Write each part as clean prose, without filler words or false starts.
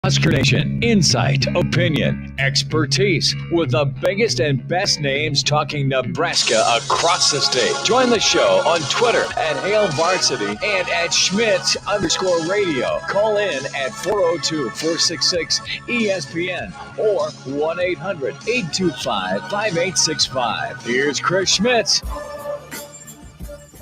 Husker Nation, insight, opinion, expertise, with the biggest and best names talking Nebraska across the state. Join the show on Twitter at Hail Varsity and at Schmidt_radio. Call in at 402-466-ESPN or 1-800-825-5865. Here's Chris Schmidt.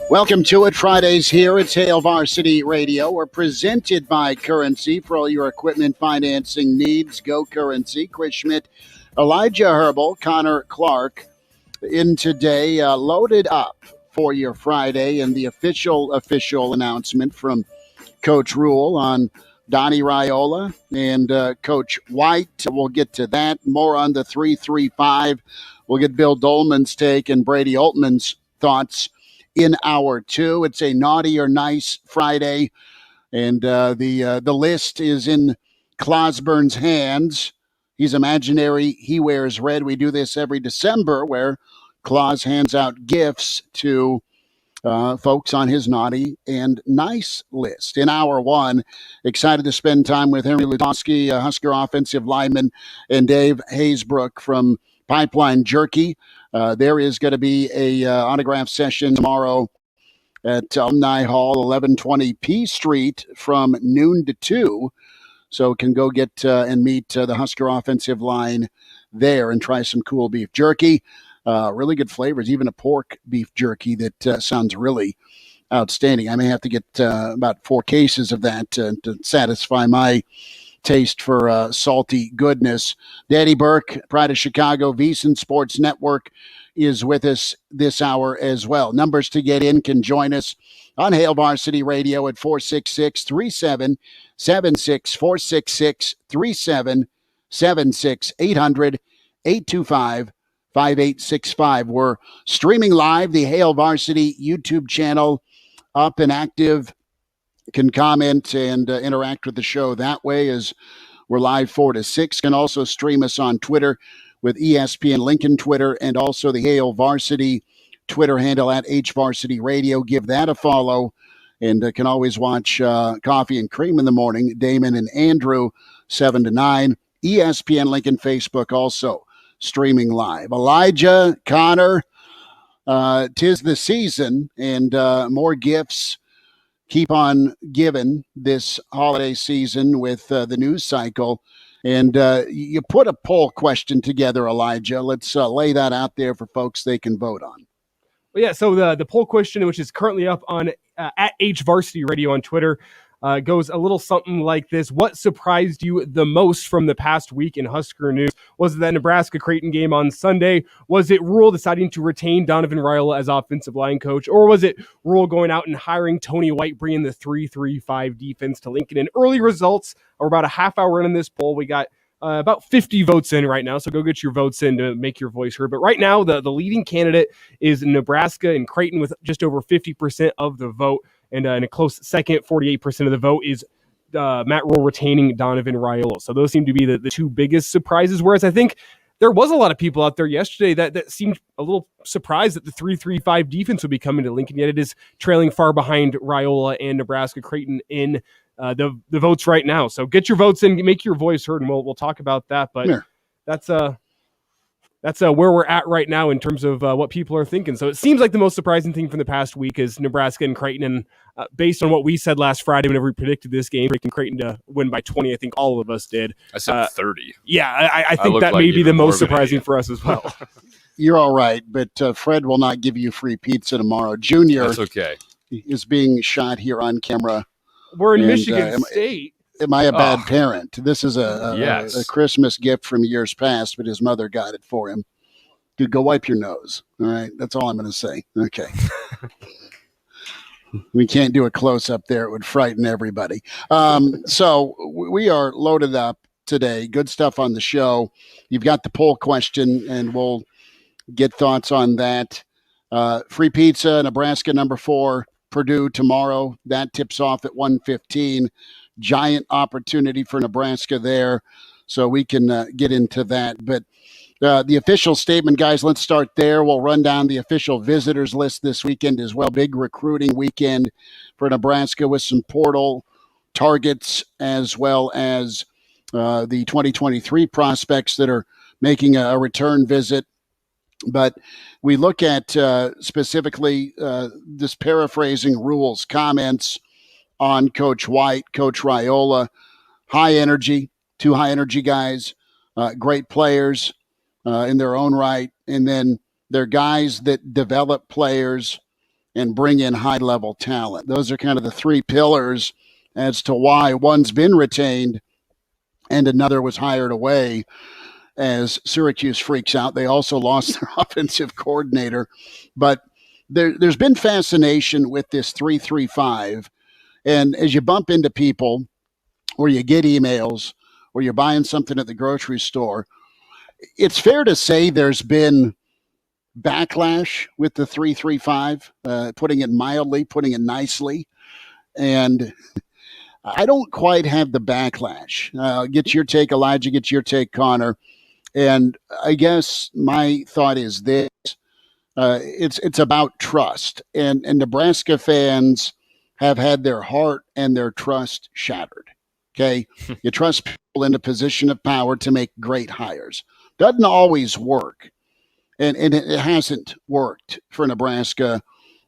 Welcome to it. Fridays here at Hail Varsity Radio. We're presented by Currency for all your equipment financing needs. Go Currency. Chris Schmidt, Elijah Herbel, Connor Clark in today, loaded up for your Friday, and the official announcement from Coach Rule on Donnie Raiola and Coach White. We'll get to that. More on the 3-3-5. We'll get Bill Doleman's take and Brady Oltmans' thoughts in hour two. It's a naughty or nice Friday, and the list is in Clauseborne's hands. He's imaginary. He wears red. We do this every December, where Claus hands out gifts to folks on his naughty and nice list. In hour one, excited to spend time with Henry Lutovsky, Husker offensive lineman, and Dave Haysbrook from Pipeline Jerky. There is going to be a autograph session tomorrow at Alumni Hall, 1120 P Street from noon to 2. So can go get and meet the Husker offensive line there and try some cool beef jerky. Really good flavors, even a pork beef jerky that sounds really outstanding. I may have to get about 4 cases of that to satisfy my taste for salty goodness. Danny Burke, Pride of Chicago, VSiN Sports Network, is with us this hour as well. Numbers to get in can join us on Hail Varsity Radio at 466-3776, 466-3776, 800-825-5865. We're streaming live, the Hail Varsity YouTube channel up and active. Can comment and interact with the show that way, as we're live 4 to 6. Can also stream us on Twitter with ESPN Lincoln Twitter, and also the Hail Varsity Twitter handle at HVarsity Radio. Give that a follow, and can always watch Coffee and Cream in the Morning, Damon and Andrew, 7 to 9. ESPN Lincoln Facebook also streaming live. Elijah, Connor, 'tis the season, and more gifts keep on giving this holiday season with the news cycle. And you put a poll question together, Elijah. Let's lay that out there for folks they can vote on. Well, yeah, so the poll question, which is currently up on at HVarsity Radio on Twitter, goes a little something like this. What surprised you the most from the past week in Husker news? Was it that Nebraska-Creighton game on Sunday? Was it Rule deciding to retain Donovan Raiola as offensive line coach? Or was it Rule going out and hiring Tony White, bringing the 3-3-5 defense to Lincoln? And early results are about a half hour in this poll. We got about 50 votes in right now, so go get your votes in to make your voice heard. But right now, the leading candidate is Nebraska and Creighton with just over 50% of the vote. And in a close second, 48% of the vote is Matt Rule retaining Donovan Raiola. So those seem to be the two biggest surprises, whereas I think there was a lot of people out there yesterday that seemed a little surprised that the 3-3-5 defense would be coming to Lincoln, yet it is trailing far behind Raiola and Nebraska-Creighton in the votes right now. So get your votes in, make your voice heard, and we'll talk about that. But yeah, that's where we're at right now in terms of what people are thinking. So it seems like the most surprising thing from the past week is Nebraska and Creighton. And based on what we said last Friday whenever we predicted this game, predicting Creighton to win by 20, I think all of us did. I said 30. Yeah, I think that may be the most surprising for us as well. You're all right, but Fred will not give you free pizza tomorrow. Junior That's okay. is being shot here on camera. We're in Michigan State. Am I a bad parent? This is a Christmas gift from years past, but his mother got it for him. Dude, go wipe your nose. All right, that's all I'm going to say. Okay. We can't do a close-up there. It would frighten everybody. So we are loaded up today. Good stuff on the show. You've got the poll question, and we'll get thoughts on that. Free pizza, Nebraska number 4, Purdue tomorrow. That tips off at 1:15. Giant opportunity for Nebraska there, so we can get into that. But the official statement, guys, let's start there. We'll run down the official visitors list this weekend as well. Big recruiting weekend for Nebraska with some portal targets as well as the 2023 prospects that are making a return visit. But we look at specifically this paraphrasing Rule's comments on Coach White, Coach Raiola. High energy, two high energy guys, great players in their own right. And then they're guys that develop players and bring in high level talent. Those are kind of the three pillars as to why one's been retained and another was hired away. As Syracuse freaks out, they also lost their offensive coordinator. But there's been fascination with this 3-3-5. And as you bump into people or you get emails or you're buying something at the grocery store, it's fair to say there's been backlash with the 3-3-5, putting it mildly, putting it nicely. And I don't quite have the backlash. Get your take, Elijah, get your take, Connor. And I guess my thought is this. It's about trust. And Nebraska fans have had their heart and their trust shattered. Okay? You trust people in a position of power to make great hires. Doesn't always work. And it hasn't worked for Nebraska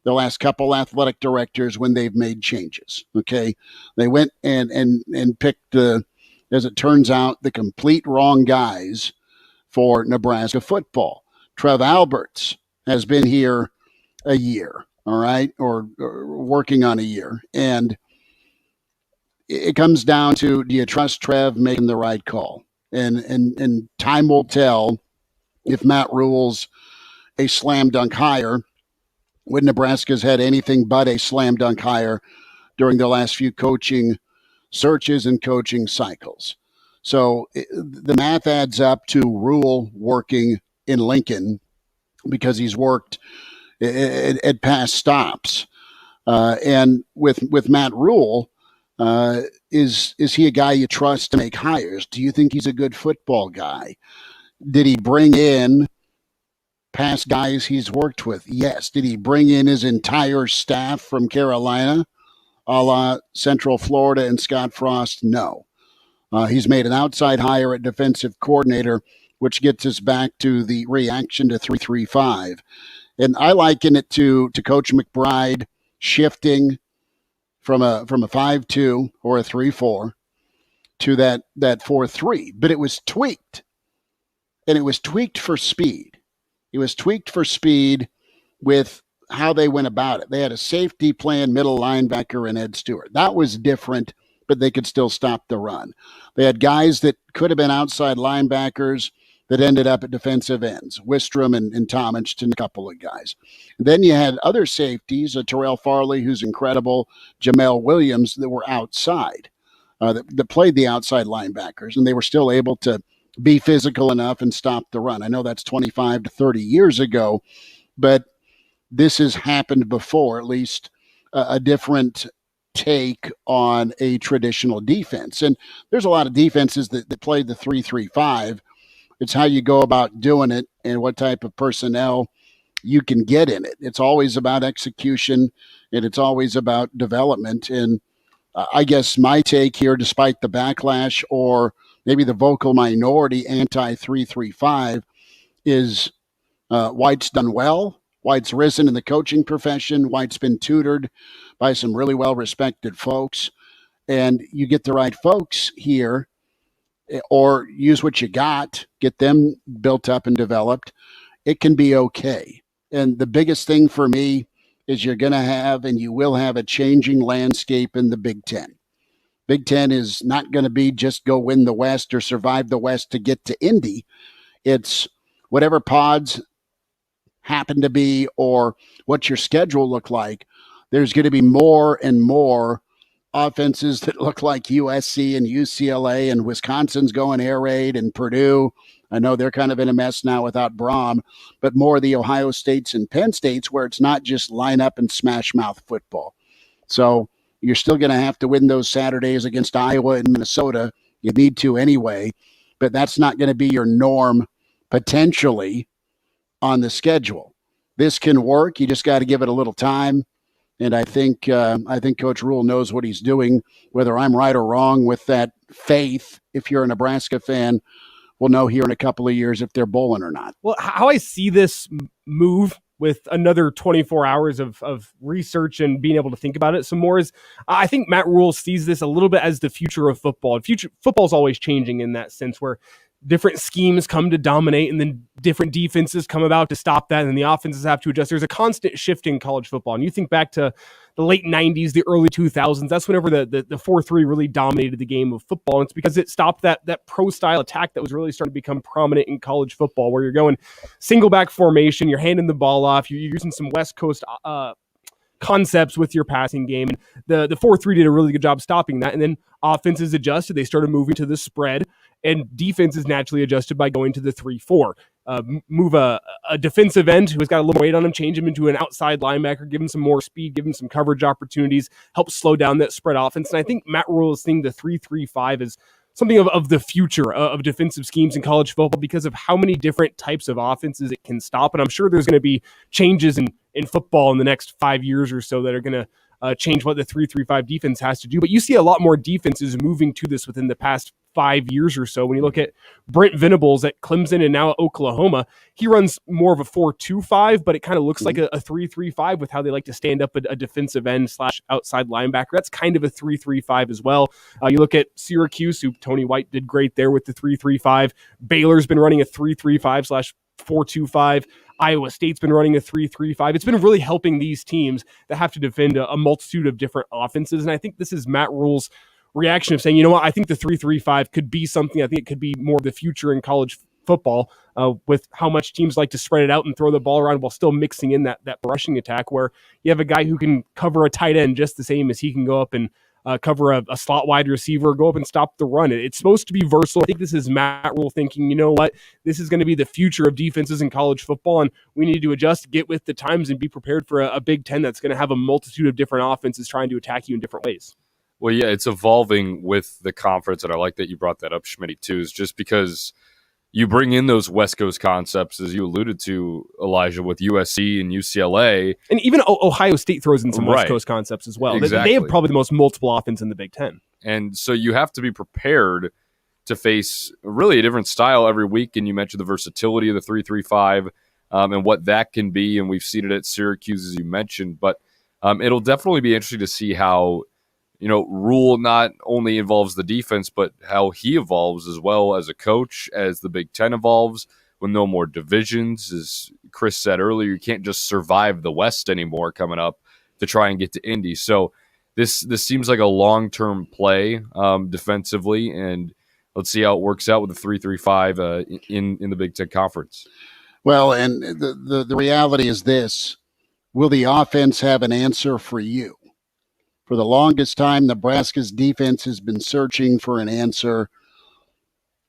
the last couple athletic directors when they've made changes. Okay? They went and picked, as it turns out, the complete wrong guys for Nebraska football. Trev Alberts has been here a year, all right, or working on a year. And it comes down to, do you trust Trev making the right call? And time will tell if Matt Rule's a slam dunk hire, when Nebraska's had anything but a slam dunk hire during the last few coaching searches and coaching cycles. So the math adds up to Rule working in Lincoln because he's worked at past stops. And with Matt Rule, is he a guy you trust to make hires? Do you think he's a good football guy? Did he bring in past guys he's worked with? Yes. Did he bring in his entire staff from Carolina, a la Central Florida and Scott Frost? No. He's made an outside hire at defensive coordinator, which gets us back to the reaction to 3-3-5. And I liken it to Coach McBride shifting from a 5-2 or a 3-4 to that 4-3. But it was tweaked. And it was tweaked for speed. It was tweaked for speed with how they went about it. They had a safety plan, middle linebacker, and Ed Stewart. That was different, but they could still stop the run. They had guys that could have been outside linebackers that ended up at defensive ends, Wistrom and Tomich, and a couple of guys. And then you had other safeties, Terrell Farley, who's incredible, Jamel Williams, that were outside, that played the outside linebackers, and they were still able to be physical enough and stop the run. I know that's 25 to 30 years ago, but this has happened before, at least a different take on a traditional defense. And there's a lot of defenses that play the 3-3-5. It's how you go about doing it and what type of personnel you can get in it. It's always about execution, and it's always about development. And I guess my take here, despite the backlash or maybe the vocal minority anti-3-3-5, is White's done well. White's risen in the coaching profession. White's been tutored by some really well-respected folks. And you get the right folks here, or use what you got, get them built up and developed, it can be okay. And the biggest thing for me is you're going to have, and you will have, a changing landscape in the Big Ten. Big Ten is not going to be just go win the West or survive the West to get to Indy. It's whatever pods happen to be or what your schedule look like. There's going to be more and more offenses that look like USC and UCLA, and Wisconsin's going air raid, and Purdue. I know they're kind of in a mess now without Braum, but more of the Ohio States and Penn States where it's not just line up and smash mouth football. So you're still going to have to win those Saturdays against Iowa and Minnesota. You need to anyway, but that's not going to be your norm potentially on the schedule. This can work. You just got to give it a little time. And I think Coach Rule knows what he's doing, whether I'm right or wrong with that faith, if you're a Nebraska fan, we'll know here in a couple of years if they're bowling or not. Well, how I see this move with another 24 hours of research and being able to think about it some more is I think Matt Rule sees this a little bit as the future of football. Football is always changing in that sense, where different schemes come to dominate and then different defenses come about to stop that, and then the offenses have to adjust. There's a constant shift in college football. And you think back to the late 90s, the early 2000s, that's whenever the 4-3 really dominated the game of football. And it's because it stopped that pro-style attack that was really starting to become prominent in college football, where you're going single back formation, you're handing the ball off, you're using some West Coast concepts with your passing game. And the 4-3 did a really good job stopping that. And then offenses adjusted. They started moving to the spread, and defenses naturally adjusted by going to the 3-4. Move a defensive end who has got a little weight on him, change him into an outside linebacker, give him some more speed, give him some coverage opportunities, help slow down that spread offense. And I think Matt Rule is seeing the 3-3-5 as something of the future of defensive schemes in college football because of how many different types of offenses it can stop. And I'm sure there's going to be changes in football in the next 5 years or so that are going to change what the 3-3-5 defense has to do. But you see a lot more defenses moving to this within the past 5 years or so. When you look at Brent Venables at Clemson and now at Oklahoma, he runs more of a 4-2-5, but it kind of looks like a 3-3-5 with how they like to stand up a defensive end / outside linebacker. That's kind of a 3-3-5 as well. You look at Syracuse, who Tony White did great there with the 3-3-5. Baylor's been running a 3-3-5 / 4-2-5. Iowa State's been running a 3-3-5. It's been really helping these teams that have to defend a multitude of different offenses. And I think this is Matt Rule's reaction of saying, you know what, I think the 3-3-5 could be something. I think it could be more of the future in college football with how much teams like to spread it out and throw the ball around while still mixing in that rushing attack, where you have a guy who can cover a tight end just the same as he can go up and cover a slot wide receiver, go up and stop the run. It's supposed to be versatile. I think this is Matt Rule thinking, you know what, this is going to be the future of defenses in college football, and we need to adjust, get with the times, and be prepared for a Big Ten that's going to have a multitude of different offenses trying to attack you in different ways. Well, yeah, it's evolving with the conference, and I like that you brought that up, Schmidt, too, is just because you bring in those West Coast concepts, as you alluded to, Elijah, with USC and UCLA. And even Ohio State throws in some West Coast concepts as well. Exactly. They have probably the most multiple offense in the Big Ten. And so you have to be prepared to face really a different style every week. And you mentioned the versatility of the 3-3-5 and what that can be. And we've seen it at Syracuse, as you mentioned. But it'll definitely be interesting to see how, Rule not only involves the defense, but how he evolves as well as a coach, as the Big Ten evolves with no more divisions. As Chris said earlier, you can't just survive the West anymore coming up to try and get to Indy. So this seems like a long-term play defensively, and let's see how it works out with the 3-3-5 in the Big Ten Conference. Well, and the reality is this. Will the offense have an answer for you? For the longest time, Nebraska's defense has been searching for an answer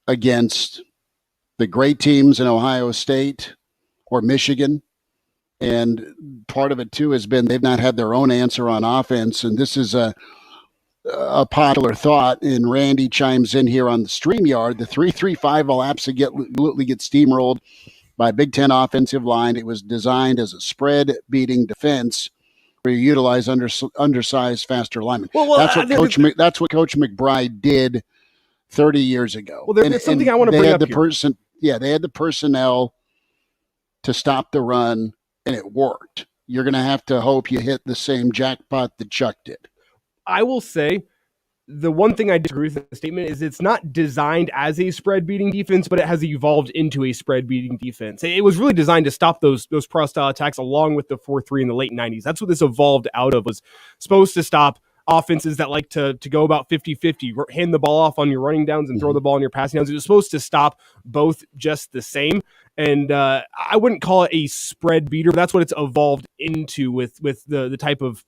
against the great teams in Ohio State or Michigan. And part of it, too, has been they've not had their own answer on offense. And this is a popular thought, and Randy chimes in here on the StreamYard. The 3-3-5 will absolutely get steamrolled by Big Ten offensive line. It was designed as a spread-beating defense where you utilize undersized, faster linemen. That's what Coach McBride did 30 years ago. Well, there's something I want to bring up here. They had the personnel to stop the run, and it worked. You're going to have to hope you hit the same jackpot that Chuck did. I will say the one thing I disagree with the statement is it's not designed as a spread-beating defense, but it has evolved into a spread-beating defense. It was really designed to stop those pro-style attacks along with the 4-3 in the late 90s. That's what this evolved out of, was supposed to stop offenses that like to go about 50-50, hand the ball off on your running downs and throw the ball on your passing downs. It was supposed to stop both just the same. And I wouldn't call it a spread beater, but that's what it's evolved into with the type of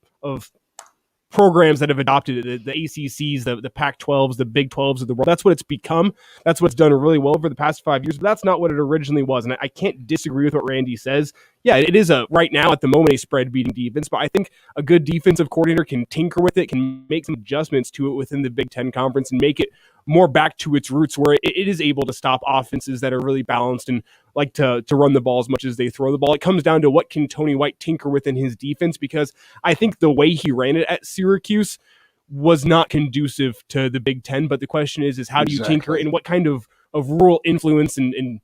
programs that have adopted it, the ACCs, the Pac-12s, the Big 12s of the world. That's what it's become. That's what's done really well over the past 5 years, but that's not what it originally was. And I can't disagree with what Randy says. Yeah, it is right now at the moment a spread-beating defense, but I think a good defensive coordinator can tinker with it, can make some adjustments to it within the Big Ten Conference and make it more back to its roots, where it is able to stop offenses that are really balanced and like to run the ball as much as they throw the ball. It comes down to what can Tony White tinker within his defense, because I think the way he ran it at Syracuse was not conducive to the Big Ten. But the question is how do you tinker, and what kind of rural influence and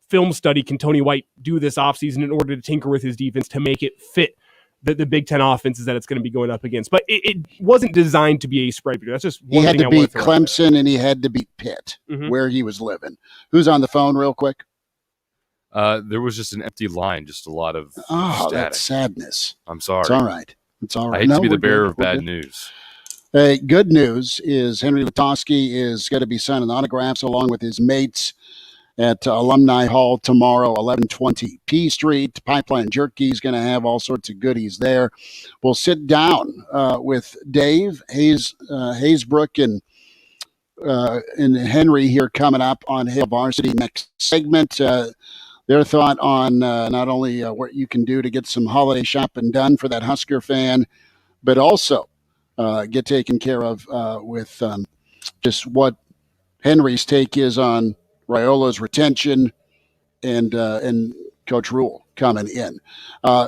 film study can Tony White do this offseason in order to tinker with his defense to make it fit the Big Ten offenses that it's going to be going up against? But it wasn't designed to be a spread beater. That's just one thing I want to beat Clemson, and he had to beat Pitt, where he was living. Who's on the phone real quick? There was just an empty line, just a lot of static. That's sadness. I'm sorry. It's all right. It's all right. I hate to be the bearer of bad news. Good news is Henry Lutovsky is going to be signing autographs along with his mates at Alumni Hall tomorrow, 1120 P Street. Pipeline Jerky is going to have all sorts of goodies there. We'll sit down with Dave Hayesbrook and Henry here coming up on Hail Varsity next segment. Their thought on not only what you can do to get some holiday shopping done for that Husker fan, but also get taken care of with just what Henry's take is on Raiola's retention and Coach Rule coming in.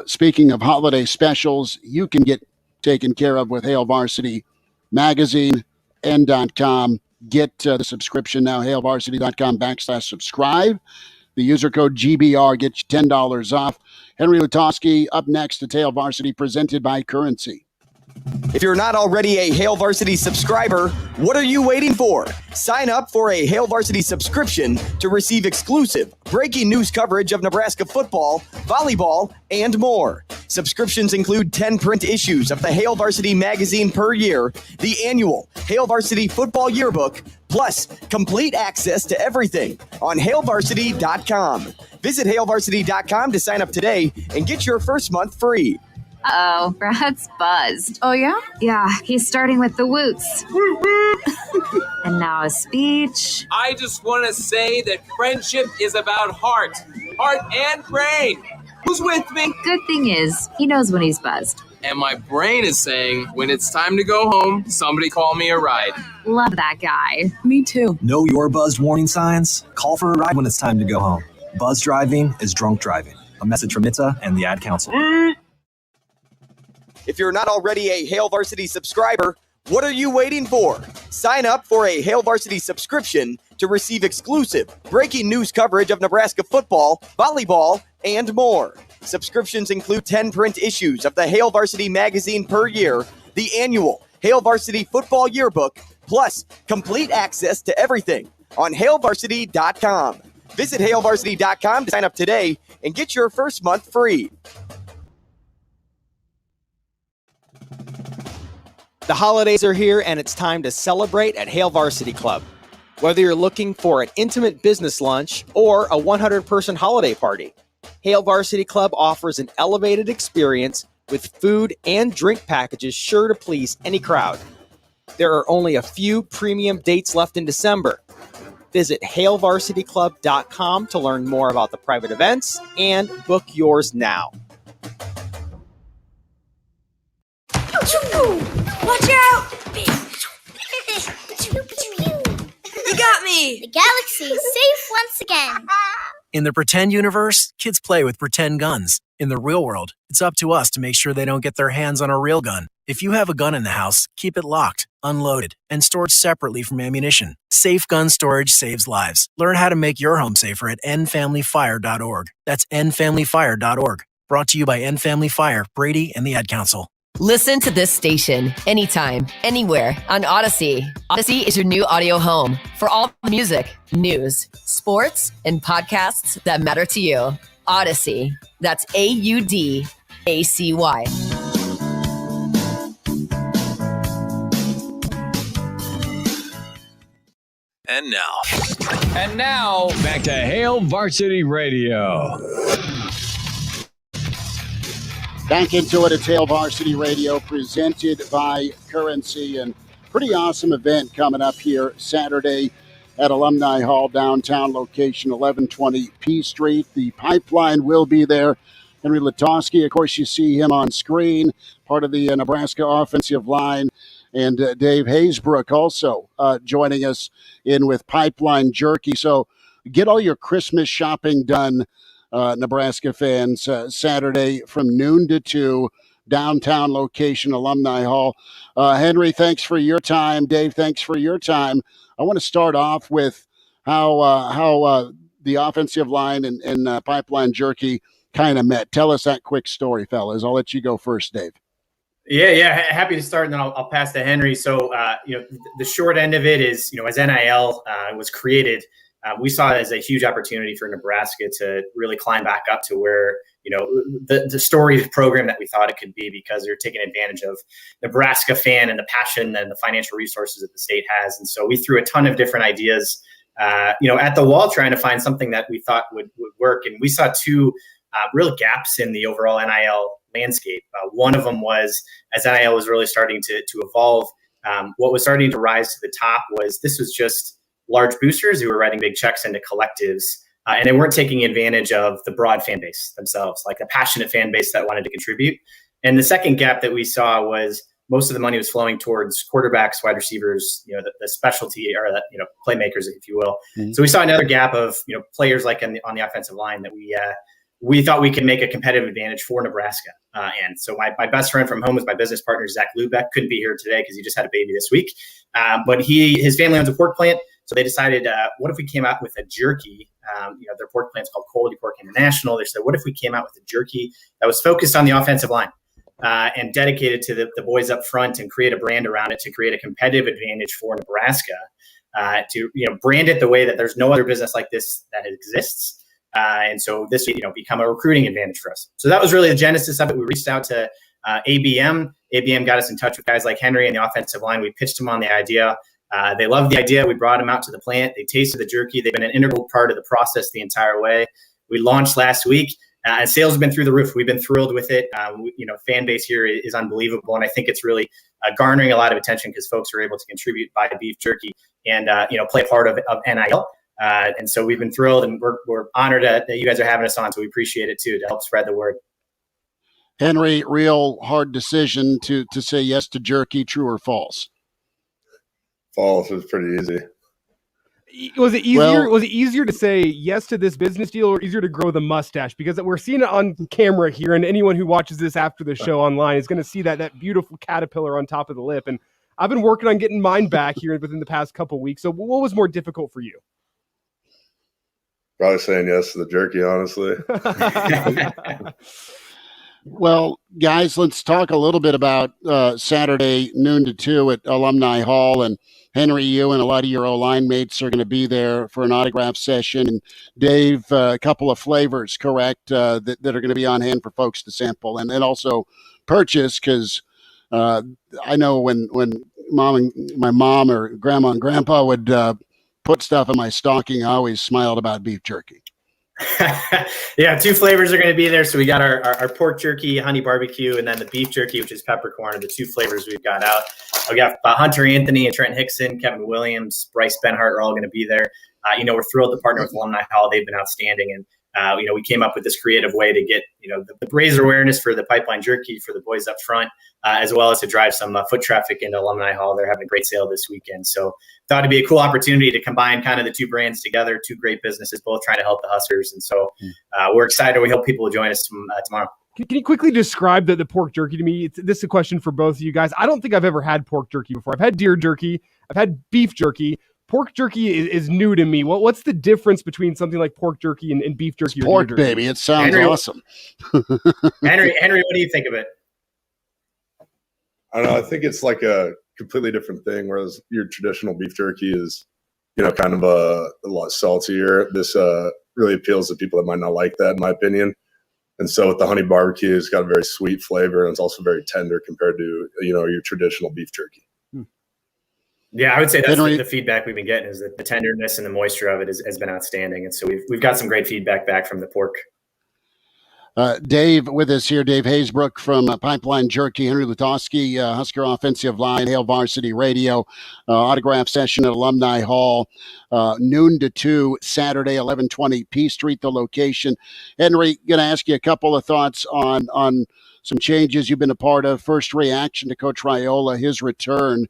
Speaking of holiday specials, you can get taken care of with Hail Varsity Magazine and .com. Get the subscription now, hailvarsity.com/subscribe. The user code GBR gets you $10 off. Henry Lutovsky up next at Hail Varsity, presented by Currency. If you're not already a Hail Varsity subscriber, what are you waiting for? Sign up for a Hail Varsity subscription to receive exclusive breaking news coverage of Nebraska football, volleyball, and more. Subscriptions include 10 print issues of the Hail Varsity magazine per year, the annual Hail Varsity football yearbook, plus complete access to everything on hailvarsity.com. Visit hailvarsity.com to sign up today and get your first month free. Uh-oh, Brad's buzzed. Oh, yeah? Yeah, he's starting with the woots. And now a speech. I just want to say that friendship is about heart and brain. Who's with me? Good thing is, he knows when he's buzzed. And my brain is saying, when it's time to go home, somebody call me a ride. Love that guy. Me too. Know your buzzed warning signs? Call for a ride when it's time to go home. Buzz driving is drunk driving. A message from NHTSA and the Ad Council. If you're not already a Hail Varsity subscriber, what are you waiting for? Sign up for a Hail Varsity subscription to receive exclusive breaking news coverage of Nebraska football, volleyball, and more. Subscriptions include 10 print issues of the Hail Varsity magazine per year, the annual Hail Varsity football yearbook, plus complete access to everything on hailvarsity.com. Visit hailvarsity.com to sign up today and get your first month free. The holidays are here, and it's time to celebrate at Hail Varsity Club. Whether you're looking for an intimate business lunch or a 100-person holiday party, Hail Varsity Club offers an elevated experience with food and drink packages sure to please any crowd. There are only a few premium dates left in December. Visit hailvarsityclub.com to learn more about the private events and book yours now. Watch out! You got me! The galaxy is safe once again. In the pretend universe, kids play with pretend guns. In the real world, it's up to us to make sure they don't get their hands on a real gun. If you have a gun in the house, keep it locked, unloaded, and stored separately from ammunition. Safe gun storage saves lives. Learn how to make your home safer at endfamilyfire.org. That's endfamilyfire.org. Brought to you by End Family Fire, Brady, and the Ad Council. Listen to this station anytime, anywhere on Odyssey. Odyssey is your new audio home for all the music, news, sports, and podcasts that matter to you. Odyssey. That's AUDACY. And now, back to Hail Varsity Radio. Back into it at Hail Varsity Radio, presented by Currency, and pretty awesome event coming up here Saturday at Alumni Hall, downtown location, 1120 P Street. The Pipeline will be there. Henry Lutovsky, of course, you see him on screen, part of the Nebraska offensive line, and Dave Hayesbrook also joining us in with Pipeline Jerky. So get all your Christmas shopping done, Nebraska fans, Saturday from noon to 2. downtown location, Alumni Hall. Henry, thanks for your time. Dave, thanks for your time. I want to start off with how the offensive line and Pipeline Jerky kind of met. Tell us that quick story, fellas. I'll let you go first, Dave. Yeah, happy to start, and then I'll pass to Henry. So, the short end of it is, as NIL was created, we saw it as a huge opportunity for Nebraska to really climb back up to where, the storied program that we thought it could be, because they're taking advantage of Nebraska fan and the passion and the financial resources that the state has. And so we threw a ton of different ideas, at the wall, trying to find something that we thought would work. And we saw two real gaps in the overall NIL landscape. One of them was, as NIL was really starting to evolve, what was starting to rise to the top was this was just large boosters who were writing big checks into collectives, and they weren't taking advantage of the broad fan base themselves, like the passionate fan base that wanted to contribute. And the second gap that we saw was most of the money was flowing towards quarterbacks, wide receivers, the specialty, or playmakers, if you will. Mm-hmm. So we saw another gap of players like on the offensive line that we thought we could make a competitive advantage for Nebraska. And so my best friend from home was my business partner, Zach Lubeck. Couldn't be here today because he just had a baby this week. But his family owns a pork plant. So they decided, what if we came out with a jerky? Their pork plant's called Quality Pork International. They said, what if we came out with a jerky that was focused on the offensive line and dedicated to the boys up front, and create a brand around it to create a competitive advantage for Nebraska, to brand it the way that there's no other business like this that exists. And so this would, become a recruiting advantage for us. So that was really the genesis of it. We reached out to ABM. ABM got us in touch with guys like Henry and the offensive line. We pitched them on the idea. They loved the idea. We brought them out to the plant. They tasted the jerky. They've been an integral part of the process the entire way. We launched last week, and sales have been through the roof. We've been thrilled with it. Fan base here is unbelievable, and I think it's really garnering a lot of attention because folks are able to contribute, buy beef jerky, and play part of NIL. And so we've been thrilled, and we're honored that you guys are having us on. So we appreciate it too, to help spread the word. Henry, real hard decision to say yes to jerky, true or false? False. It was pretty easy. Was it easier? Was it easier to say yes to this business deal, or easier to grow the mustache? Because we're seeing it on camera here, and anyone who watches this after the show online is going to see that beautiful caterpillar on top of the lip. And I've been working on getting mine back here within the past couple of weeks. So what was more difficult for you? Probably saying yes to the jerky, honestly. Well, guys, let's talk a little bit about Saturday, noon to 2 at Alumni Hall. And Henry, you and a lot of your O-line mates are going to be there for an autograph session. And Dave, a couple of flavors, correct, that are going to be on hand for folks to sample and also purchase, because I know when my mom or grandma and grandpa would put stuff in my stocking, I always smiled about beef jerky. Yeah, two flavors are going to be there. So we got our pork jerky, honey barbecue, and then the beef jerky, which is peppercorn, are the two flavors we've got out. We got Hunter Anthony and Trent Hickson, Kevin Williams, Bryce Benhart are all going to be there. We're thrilled to partner with Alumni Hall. They've been outstanding. And, we came up with this creative way to get, the raise awareness for the Pipeline Jerky for the boys up front, as well as to drive some foot traffic into Alumni Hall. They're having a great sale this weekend. So thought it'd be a cool opportunity to combine kind of the two brands together, two great businesses, both trying to help the Huskers. And so we're excited. We hope people will join us tomorrow. Can you quickly describe the pork jerky to me? This is a question for both of you guys. I don't think I've ever had pork jerky before. I've had deer jerky. I've had beef jerky. Pork jerky is new to me. What's the difference between something like pork jerky and beef jerky? It's pork, baby. It sounds awesome. Henry, what do you think of it? I don't know. I think it's like a completely different thing, whereas your traditional beef jerky is, kind of a lot saltier. This really appeals to people that might not like that, in my opinion. And so with the honey barbecue, it's got a very sweet flavor, and it's also very tender compared to, your traditional beef jerky. Yeah, I would say that's the feedback we've been getting, is that the tenderness and the moisture of it has been outstanding. And so we've got some great feedback back from the pork. Dave with us here, Dave Haysbrook from Pipeline Jerky, Henry Lutovsky, Husker Offensive Line, Hail Varsity Radio, autograph session at Alumni Hall, noon to 2, Saturday, 1120 P Street, the location. Henry, going to ask you a couple of thoughts on some changes you've been a part of. First reaction to Coach Raiola, his return,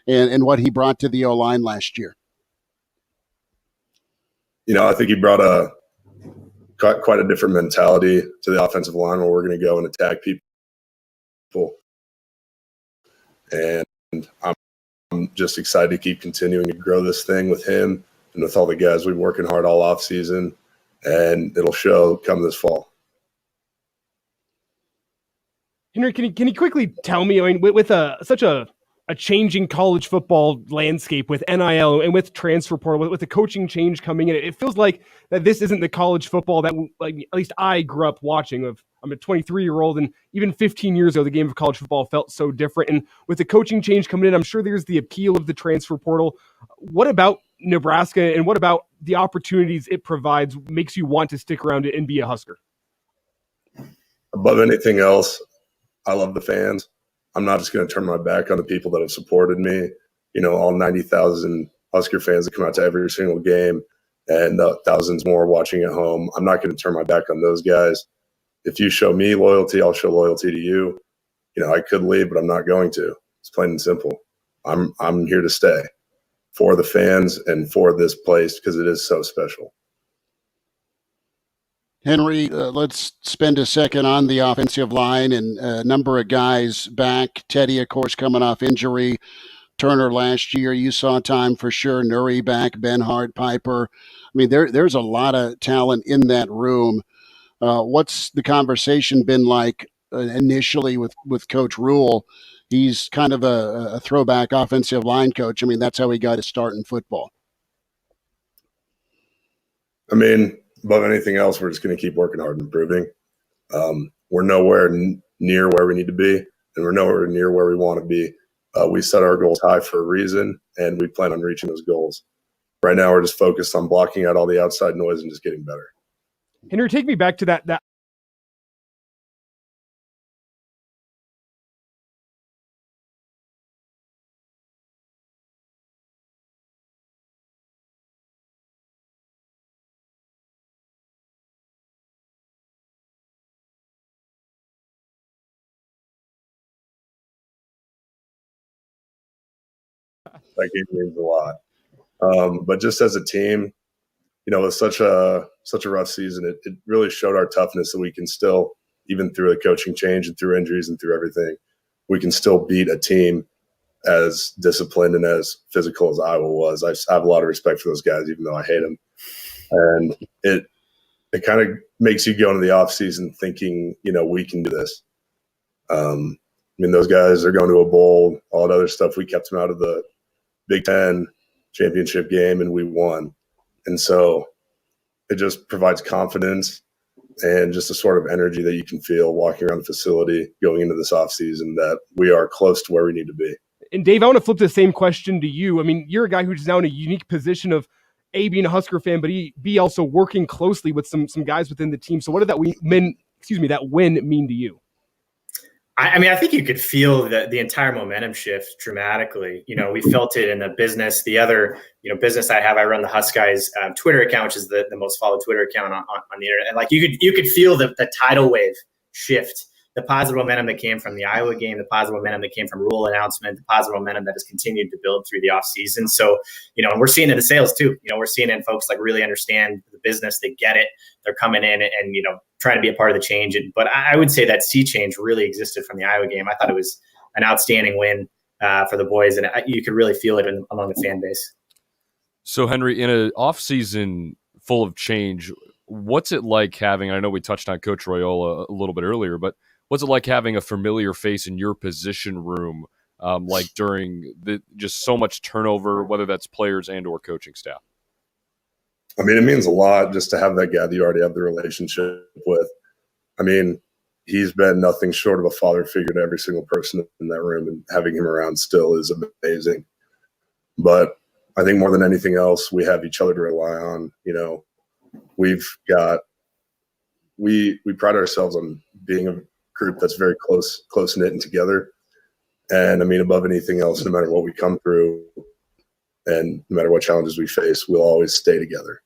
and what he brought to the O-line last year. I think he brought quite a different mentality to the offensive line, where we're going to go and attack people And I'm just excited to keep continuing to grow this thing with him and with all the guys. We've been working hard all off season, and it'll show come this fall. Henry, can you quickly tell me, I mean, with such a changing college football landscape with NIL and with transfer portal, with the coaching change coming in, it feels like that this isn't the college football that, like, at least I grew up watching. I'm a 23-year-old, and even 15 years ago, the game of college football felt so different. And with the coaching change coming in, I'm sure there's the appeal of the transfer portal. What about Nebraska, and what about the opportunities it provides makes you want to stick around and be a Husker? Above anything else, I love the fans. I'm not just going to turn my back on the people that have supported me. You know, all 90,000 Husker fans that come out to every single game, and thousands more watching at home. I'm not going to turn my back on those guys. If you show me loyalty, I'll show loyalty to you. You know, I could leave, but I'm not going to. It's plain and simple. I'm here to stay for the fans and for this place because it is so special. Henry, let's spend a second on the offensive line and a number of guys back. Teddy, of course, coming off injury. Turner last year, you saw time for sure. Nuri back, Benhart, Piper. I mean, there's a lot of talent in that room. What's the conversation been like initially with Coach Rule? He's kind of a throwback offensive line coach. I mean, that's how he got his start in football. I mean, above anything else, we're just going to keep working hard and improving. We're nowhere near where we need to be, and we're nowhere near where we want to be. We set our goals high for a reason, and we plan on reaching those goals. Right now, we're just focused on blocking out all the outside noise and just getting better. Henry, take me back to that That game means a lot. But just as a team, you know, with such a rough season, it really showed our toughness that we can still, even through a coaching change and through injuries and through everything, we can still beat a team as disciplined and as physical as Iowa was. I have a lot of respect for those guys, even though I hate them. And it kind of makes you go into the offseason thinking, you know, we can do this. I mean, those guys are going to a bowl, all that other stuff. We kept them out of the Big Ten championship game, and we won. And so it just provides confidence and just a sort of energy that you can feel walking around the facility going into this offseason that we are close to where we need to be. And Dave, I want to flip the same question to you. I mean, you're a guy who's now in a unique position of A, being a Husker fan, but B, also working closely with some guys within the team. So what did that win mean to you? I mean, I think you could feel the entire momentum shift dramatically. You know, we felt it in the business. The other, business I run the Huskers Twitter account, which is the most followed Twitter account on the internet. And like you could feel the tidal wave shift, the positive momentum that came from the Iowa game, the positive momentum that came from Rule announcement, the positive momentum that has continued to build through the offseason. So, and we're seeing it in the sales too. We're seeing it in folks like really understand the business. They get it. They're coming in and trying to be a part of the change. But I would say that sea change really existed from the Iowa game. I thought it was an outstanding win for the boys, and you could really feel it among the fan base. So, Henry, in an offseason full of change, what's it like having, I know we touched on Coach Royola a little bit earlier, but what's it like having a familiar face in your position room, like during just so much turnover, whether that's players and or coaching staff? I mean, it means a lot just to have that guy that you already have the relationship with. I mean, he's been nothing short of a father figure to every single person in that room, and having him around still is amazing. But I think more than anything else, we have each other to rely on. We pride ourselves on being a group that's very close knit and together. And I mean, above anything else, no matter what we come through and no matter what challenges we face, we'll always stay together.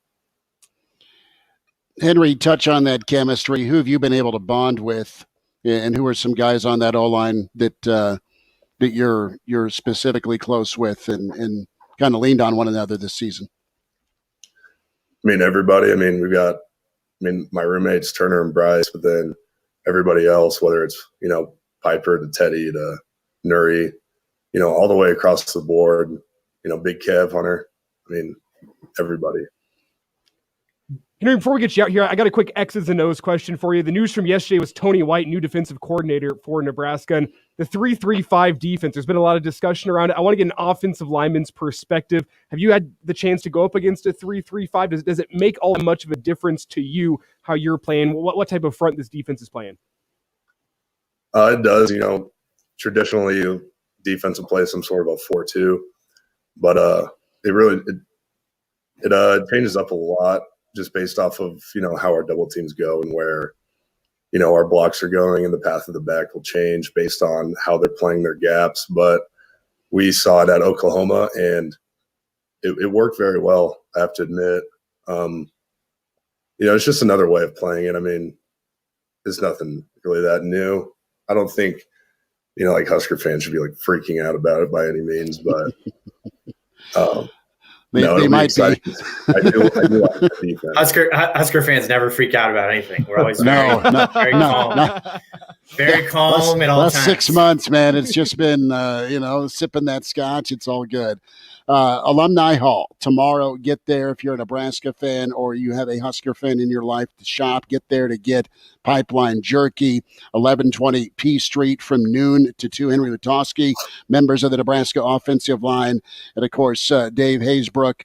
Henry, touch on that chemistry. Who have you been able to bond with, and who are some guys on that O-line that you're specifically close with and kind of leaned on one another this season? I mean, everybody. I mean, my roommates Turner and Bryce, but then everybody else, whether it's Piper to Teddy to Nuri, all the way across the board, Big Kev, Hunter. I mean, everybody. Henry, before we get you out here, I got a quick X's and O's question for you. The news from yesterday was Tony White, new defensive coordinator for Nebraska, and the 3-3-5 defense. There's been a lot of discussion around it. I want to get an offensive lineman's perspective. Have you had the chance to go up against a 3-3-5? Does it make all that much of a difference to you how you're playing? What type of front this defense is playing? It does. Traditionally, defense will play some sort of a 4-2, but it changes up a lot, just based off of, how our double teams go and where, our blocks are going, and the path of the back will change based on how they're playing their gaps. But we saw it at Oklahoma, and it worked very well, I have to admit. It's just another way of playing it. I mean, it's nothing really that new. I don't think, like Husker fans should be like freaking out about it by any means, but they might be. I do like the defense. Husker fans never freak out about anything. We're always very calm. Very calm at all times. 6 months, man. It's just been, sipping that scotch. It's all good. Alumni Hall tomorrow. Get there if you're a Nebraska fan or you have a Husker fan in your life to shop. Get there to get Pipeline Jerky, 1120 P Street from noon to 2. Henry Lutovsky, members of the Nebraska offensive line, and of course Dave Haysbrook,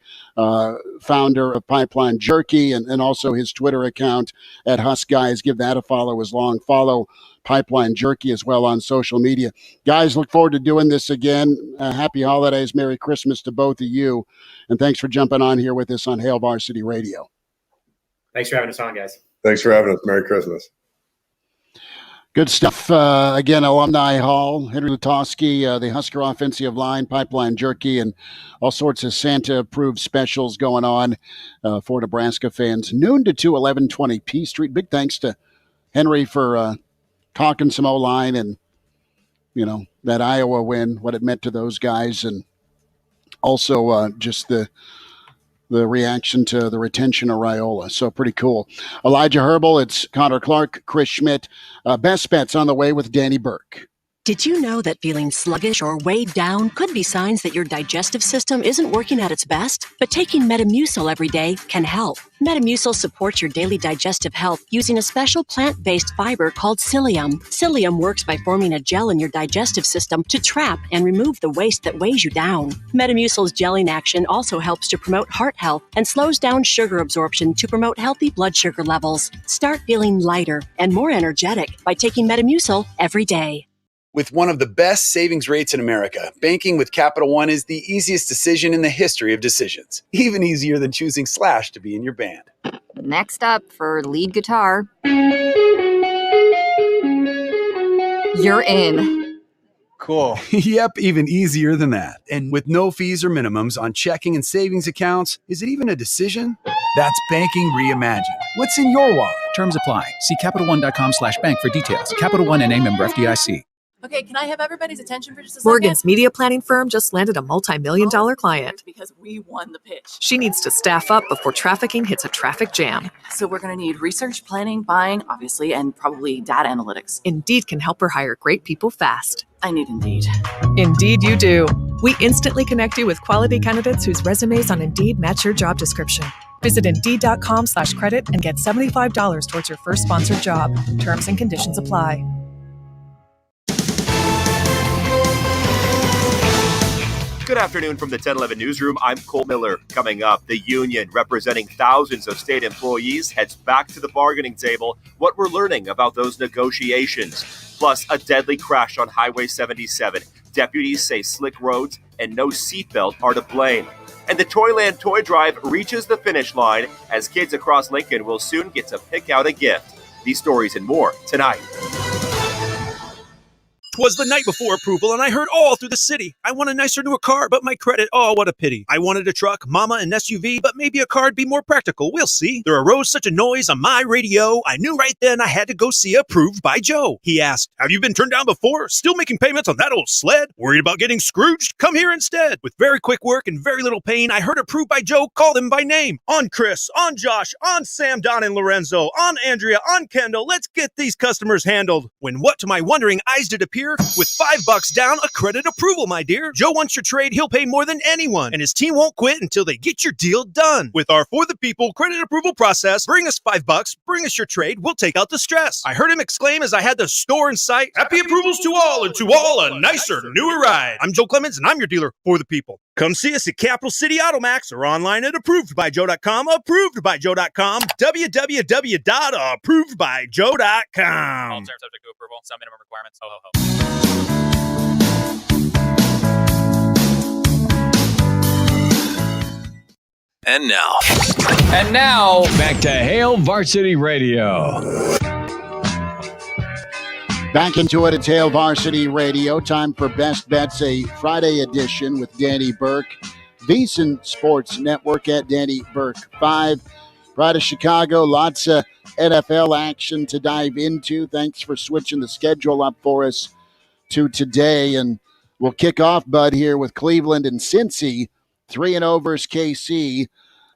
founder of Pipeline Jerky, and also his Twitter account at Husk Guys. Give that a follow as long. Follow Pipeline Jerky as well on social media. Guys, look forward to doing this again. Happy holidays. Merry Christmas to both of you. And thanks for jumping on here with us on Hail Varsity Radio. Thanks for having us on, guys. Thanks for having us. Merry Christmas. Good stuff. Again, Alumni Hall, Henry Lutovsky, the Husker offensive line, Pipeline Jerky, and all sorts of Santa-approved specials going on for Nebraska fans. Noon to 2, 1120 P Street. Big thanks to Henry for talking some O-line and, that Iowa win, what it meant to those guys, and also just the reaction to the retention of Raiola. So pretty cool. Elijah Herbel, it's Connor Clark, Chris Schmidt. Best Bets on the way with Danny Burke. Did you know that feeling sluggish or weighed down could be signs that your digestive system isn't working at its best? But taking Metamucil every day can help. Metamucil supports your daily digestive health using a special plant-based fiber called psyllium. Psyllium works by forming a gel in your digestive system to trap and remove the waste that weighs you down. Metamucil's gelling action also helps to promote heart health and slows down sugar absorption to promote healthy blood sugar levels. Start feeling lighter and more energetic by taking Metamucil every day. With one of the best savings rates in America, banking with Capital One is the easiest decision in the history of decisions. Even easier than choosing Slash to be in your band. Next up for lead guitar. You're in. Cool. Yep, even easier than that. And with no fees or minimums on checking and savings accounts, is it even a decision? That's banking reimagined. What's in your wallet? Terms apply. See CapitalOne.com/bank for details. Capital One NA member FDIC. Okay, can I have everybody's attention for just a second? Morgan's media planning firm just landed a multi-million-dollar client. Because we won the pitch. She needs to staff up before trafficking hits a traffic jam. So we're going to need research, planning, buying, obviously, and probably data analytics. Indeed can help her hire great people fast. I need Indeed. Indeed you do. We instantly connect you with quality candidates whose resumes on Indeed match your job description. Visit Indeed.com/credit and get $75 towards your first sponsored job. Terms and conditions apply. Good afternoon from the 1011 Newsroom. I'm Cole Miller. Coming up, the union representing thousands of state employees heads back to the bargaining table. What we're learning about those negotiations. Plus, a deadly crash on Highway 77. Deputies say slick roads and no seatbelt are to blame. And the Toyland Toy Drive reaches the finish line as kids across Lincoln will soon get to pick out a gift. These stories and more tonight. 'Twas the night before approval, and I heard all through the city. I want a nicer, newer car, but my credit, oh, what a pity. I wanted a truck, mama, an SUV, but maybe a car'd be more practical. We'll see. There arose such a noise on my radio. I knew right then I had to go see Approved by Joe. He asked, have you been turned down before? Still making payments on that old sled? Worried about getting Scrooged? Come here instead. With very quick work and very little pain, I heard Approved by Joe call them by name. On Chris, on Josh, on Sam, Don, and Lorenzo, on Andrea, on Kendall. Let's get these customers handled. When what to my wondering eyes did appear, with $5 down, a credit approval, my dear. Joe wants your trade, he'll pay more than anyone, and his team won't quit until they get your deal done. With our For the People credit approval process, bring us $5, bring us your trade, we'll take out the stress. I heard him exclaim as I had the store in sight, happy approvals to all, and to all a nicer, newer ride. I'm Joe Clemens, and I'm your dealer for the people. Come see us at Capital City Automax or online at approvedbyjoe.com, approvedbyjoe.com, www.approvedbyjoe.com. All terms subject to approval. Some minimum requirements. Ho, ho, ho. And now, back to Hail Varsity Radio. Back into it at Hail Varsity Radio. Time for Best Bets, a Friday edition with Danny Burke. VSiN Sports Network at Danny Burke 5. Pride of Chicago, lots of NFL action to dive into. Thanks for switching the schedule up for us to today. And we'll kick off, Bud, here with Cleveland and Cincy. 3-0 versus KC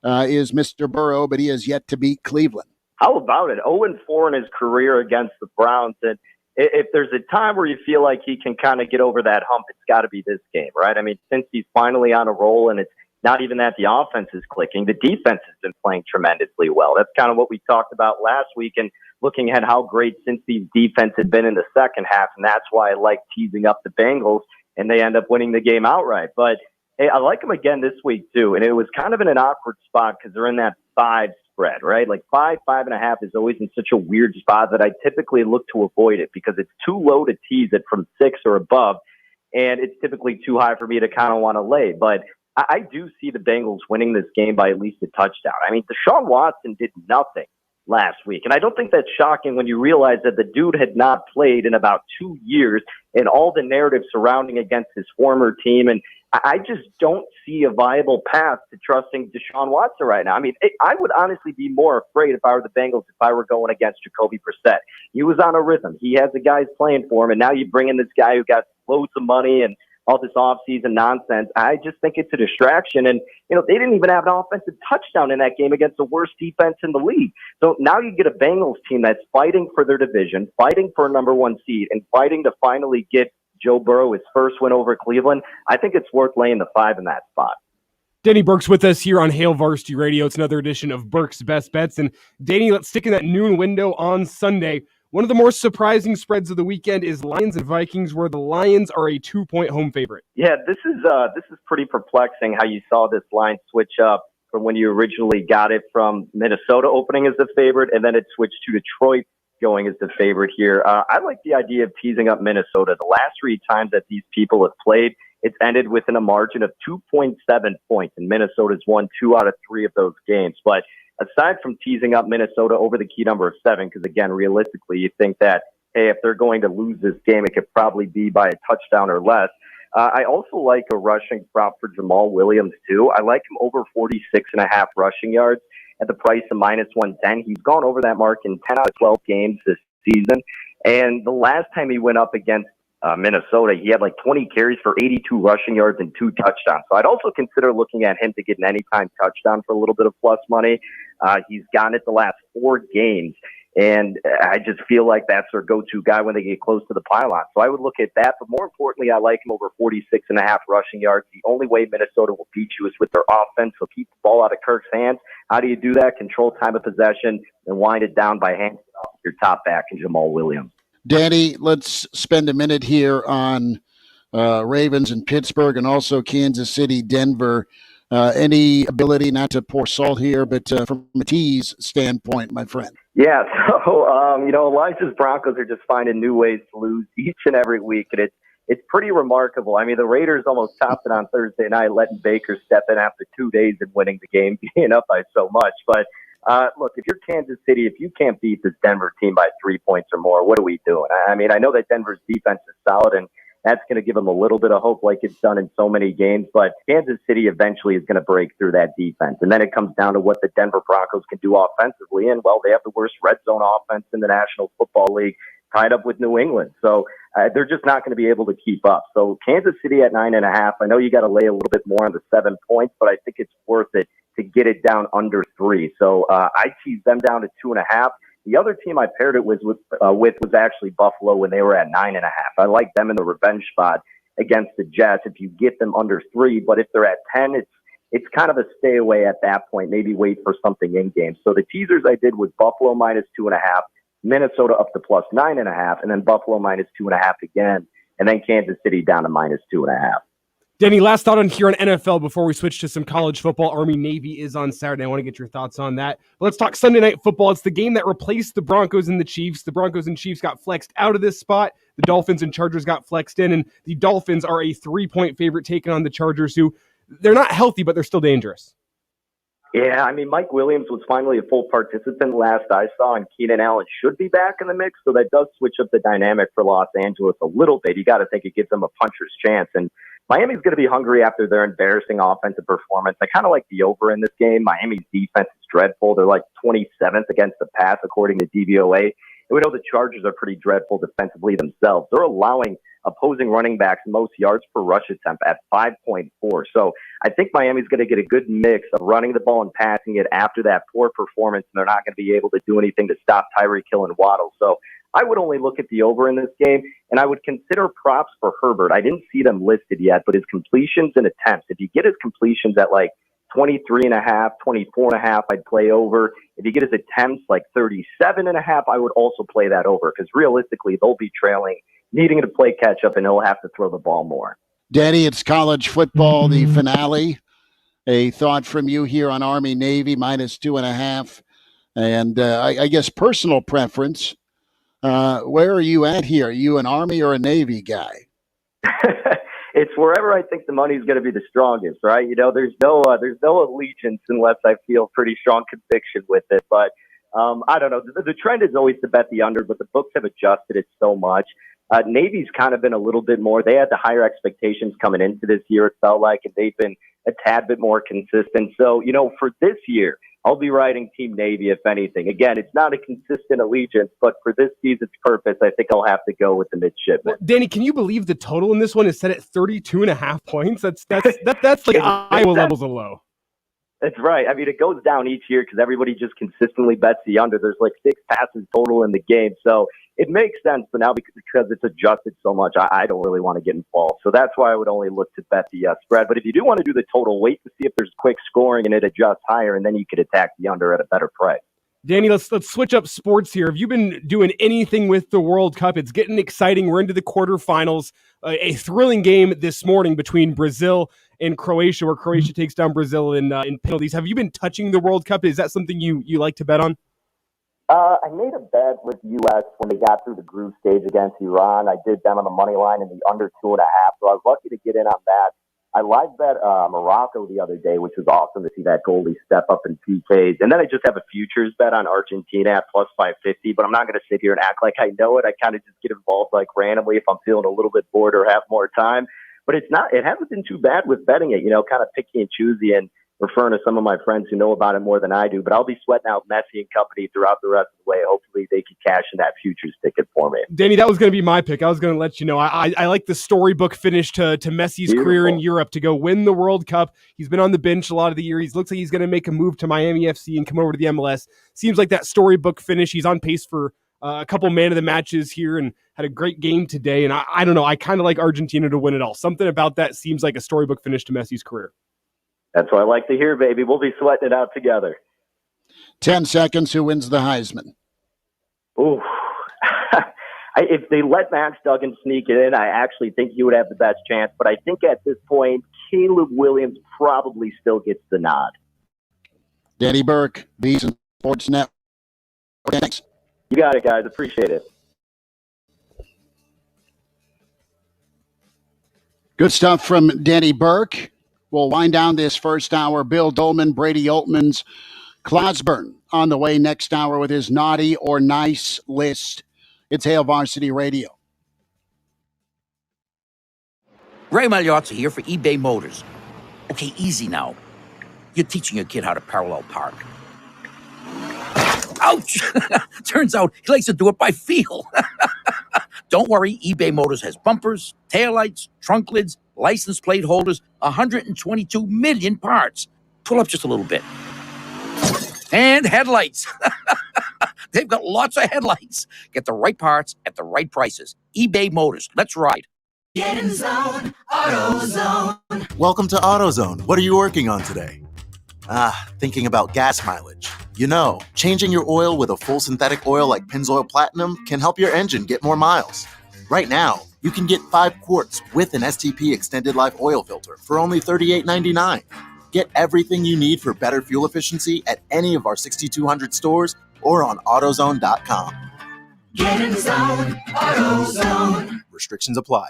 is Mr. Burrow, but he has yet to beat Cleveland. How about it? 0-4 in his career against the Browns. And if there's a time where you feel like he can kind of get over that hump, it's got to be this game, right? I mean, since he's finally on a roll, and it's not even that the offense is clicking, the defense has been playing tremendously well. That's kind of what we talked about last week, and looking at how great Cincy's defense had been in the second half, and that's why I like teasing up the Bengals, and they end up winning the game outright. But hey, I like them again this week, too. And it was kind of in an awkward spot because they're in that 5 spread, right? Like 5.5 is always in such a weird spot that I typically look to avoid it because it's too low to tease it from 6 or above. And it's typically too high for me to kind of want to lay. But I do see the Bengals winning this game by at least a touchdown. I mean, Deshaun Watson did nothing last week. And I don't think that's shocking when you realize that the dude had not played in about 2 years and all the narrative surrounding against his former team. And I just don't see a viable path to trusting Deshaun Watson right now. I mean, I would honestly be more afraid if I were the Bengals if I were going against Jacoby Brissett. He was on a rhythm. He has the guys playing for him, and now you bring in this guy who got loads of money and all this offseason nonsense. I just think it's a distraction. And, you know, they didn't even have an offensive touchdown in that game against the worst defense in the league. So now you get a Bengals team that's fighting for their division, fighting for a number 1 seed, and fighting to finally get Joe Burrow his first win over Cleveland. I think it's worth laying the 5 in that spot. Danny Burke's with us here on Hail Varsity Radio. It's another edition of Burke's Best Bets. And Danny, let's stick in that noon window on Sunday. One of the more surprising spreads of the weekend is Lions and Vikings, where the Lions are a 2-point home favorite. Yeah, this is pretty perplexing how you saw this line switch up from when you originally got it from Minnesota opening as the favorite, and then it switched to Detroit going as the favorite here. I like the idea of teasing up Minnesota. The last 3 times that these people have played, it's ended within a margin of 2.7 points, and Minnesota's won 2 out of 3 of those games. But aside from teasing up Minnesota over the key number of 7, because again, realistically, you think that, hey, if they're going to lose this game, it could probably be by a touchdown or less. I also like a rushing prop for Jamal Williams, too. I like him over 46.5 rushing yards at the price of -110. He's gone over that mark in 10 out of 12 games this season. And the last time he went up against Minnesota, he had like 20 carries for 82 rushing yards and 2 touchdowns. So I'd also consider looking at him to get an anytime touchdown for a little bit of plus money. He's gotten it the last 4 games. And I just feel like that's their go-to guy when they get close to the pylon. So I would look at that. But more importantly, I like him over 46.5 rushing yards. The only way Minnesota will beat you is with their offense. So keep the ball out of Kirk's hands. How do you do that? Control time of possession and wind it down by handing it off your top back in Jamal Williams. Danny, let's spend a minute here on Ravens and Pittsburgh and also Kansas City, Denver. Any ability, not to pour salt here, but from a tease standpoint, my friend? Yeah, so, Elijah's Broncos are just finding new ways to lose each and every week, and it's pretty remarkable. I mean, the Raiders almost topped it on Thursday night, letting Baker step in after 2 days and winning the game, being up by so much. But Look, if you're Kansas City, if you can't beat this Denver team by 3 points or more, what are we doing? I mean, I know that Denver's defense is solid, and that's going to give them a little bit of hope like it's done in so many games. But Kansas City eventually is going to break through that defense. And then it comes down to what the Denver Broncos can do offensively. And, well, they have the worst red zone offense in the National Football League, tied up with New England. So they're just not going to be able to keep up. So Kansas City at 9.5, I know you got to lay a little bit more on the 7 points, but I think it's worth it to get it down under 3. So I teased them down to 2.5. The other team I paired it with was actually Buffalo when they were at 9.5. I like them in the revenge spot against the Jets if you get them under 3. But if they're at 10, it's kind of a stay away at that point. Maybe wait for something in game. So the teasers I did was Buffalo minus 2.5, Minnesota up to plus 9.5, and then Buffalo minus 2.5 again, and then Kansas City down to minus 2.5. Danny, last thought on here on NFL before we switch to some college football. Army-Navy is on Saturday. I want to get your thoughts on that. But let's talk Sunday Night Football. It's the game that replaced the Broncos and the Chiefs. The Broncos and Chiefs got flexed out of this spot. The Dolphins and Chargers got flexed in, and the Dolphins are a 3-point favorite taking on the Chargers, who they're not healthy, but they're still dangerous. Yeah, I mean, Mike Williams was finally a full participant last I saw, and Keenan Allen should be back in the mix, so that does switch up the dynamic for Los Angeles a little bit. You got to think it gives them a puncher's chance, and Miami's going to be hungry after their embarrassing offensive performance. I kind of like the over in this game. Miami's defense is dreadful. They're like 27th against the pass, according to DVOA. And we know the Chargers are pretty dreadful defensively themselves. They're allowing opposing running backs most yards per rush attempt at 5.4. So I think Miami's going to get a good mix of running the ball and passing it after that poor performance, and they're not going to be able to do anything to stop Tyreek Hill and Waddle. So I would only look at the over in this game, and I would consider props for Herbert. I didn't see them listed yet, but his completions and attempts, if you get his completions at like 23.5, 24.5, I'd play over. If you get his attempts like 37.5, I would also play that over, because realistically, they'll be trailing, needing to play catch up, and he'll have to throw the ball more. Danny, it's college football, the finale. A thought from you here on Army-Navy, minus 2.5. And I guess personal preference. Where are you at here? Are you an Army or a Navy guy? It's wherever I think the money's going to be the strongest, right? You know, there's no allegiance unless I feel pretty strong conviction with it. But I don't know. The trend is always to bet the under, but the books have adjusted it so much. Navy's kind of been a little bit more. They had the higher expectations coming into this year, it felt like, and they've been a tad bit more consistent. So, you know, for this year, I'll be riding Team Navy, if anything. Again, it's not a consistent allegiance, but for this season's purpose, I think I'll have to go with the midshipmen. Well, Danny, can you believe the total in this one is set at 32.5 points? That's like Iowa levels of low. That's right. I mean, it goes down each year because everybody just consistently bets the under. There's like 6 passes total in the game. So it makes sense, but now because it's adjusted so much, I don't really want to get involved. So that's why I would only look to bet the spread. But if you do want to do the total, wait to see if there's quick scoring and it adjusts higher, and then you could attack the under at a better price. Danny, let's switch up sports here. Have you been doing anything with the World Cup? It's getting exciting. We're into the quarterfinals. A thrilling game this morning between Brazil and Croatia, where Croatia takes down Brazil in penalties. Have you been touching the World Cup? Is that something you like to bet on? I made a bet with U.S. when they got through the group stage against Iran. I did them on the money line in the under 2.5, so I was lucky to get in on that. I live bet Morocco the other day, which was awesome to see that goalie step up in PKs. And then I just have a futures bet on Argentina at plus 550, but I'm not going to sit here and act like I know it. I kind of just get involved like randomly if I'm feeling a little bit bored or have more time. But it hasn't been too bad with betting it, you know, kind of picky and choosy, and referring to some of my friends who know about it more than I do. But I'll be sweating out Messi and company throughout the rest of the way. Hopefully they can cash in that futures ticket for me. Danny, that was going to be my pick. I was going to let you know. I like the storybook finish to Messi's career in Europe, to go win the World Cup. He's been on the bench a lot of the year. He looks like he's going to make a move to Miami FC and come over to the MLS. Seems like that storybook finish. He's on pace for a couple man of the matches here and had a great game today. And I don't know. I kind of like Argentina to win it all. Something about that seems like a storybook finish to Messi's career. That's what I like to hear, baby. We'll be sweating it out together. 10 seconds. Who wins the Heisman? Ooh. If they let Max Duggan sneak it in, I actually think he would have the best chance. But I think at this point, Caleb Williams probably still gets the nod. Danny Burke, VSiN Sports Network. Thanks. You got it, guys. Appreciate it. Good stuff from Danny Burke. We'll wind down this first hour. Bill Doleman, Brady Oltmans, Clauseborne on the way next hour with his naughty or nice list. It's Hail Varsity Radio. Ray Magliozzi here for eBay Motors. Okay, easy now. You're teaching your kid how to parallel park. Ouch! Turns out he likes to do it by feel. Don't worry, eBay Motors has bumpers, taillights, trunk lids, license plate holders, 122 million parts. Pull up just a little bit. And headlights. They've got lots of headlights. Get the right parts at the right prices. eBay Motors. Let's ride. Get in zone, AutoZone. Welcome to AutoZone. What are you working on today? Thinking about gas mileage. You know, changing your oil with a full synthetic oil like Pennzoil Platinum can help your engine get more miles. Right now, you can get 5 quarts with an STP extended life oil filter for only $38.99. Get everything you need for better fuel efficiency at any of our 6,200 stores or on AutoZone.com. Get in zone, AutoZone. Restrictions apply.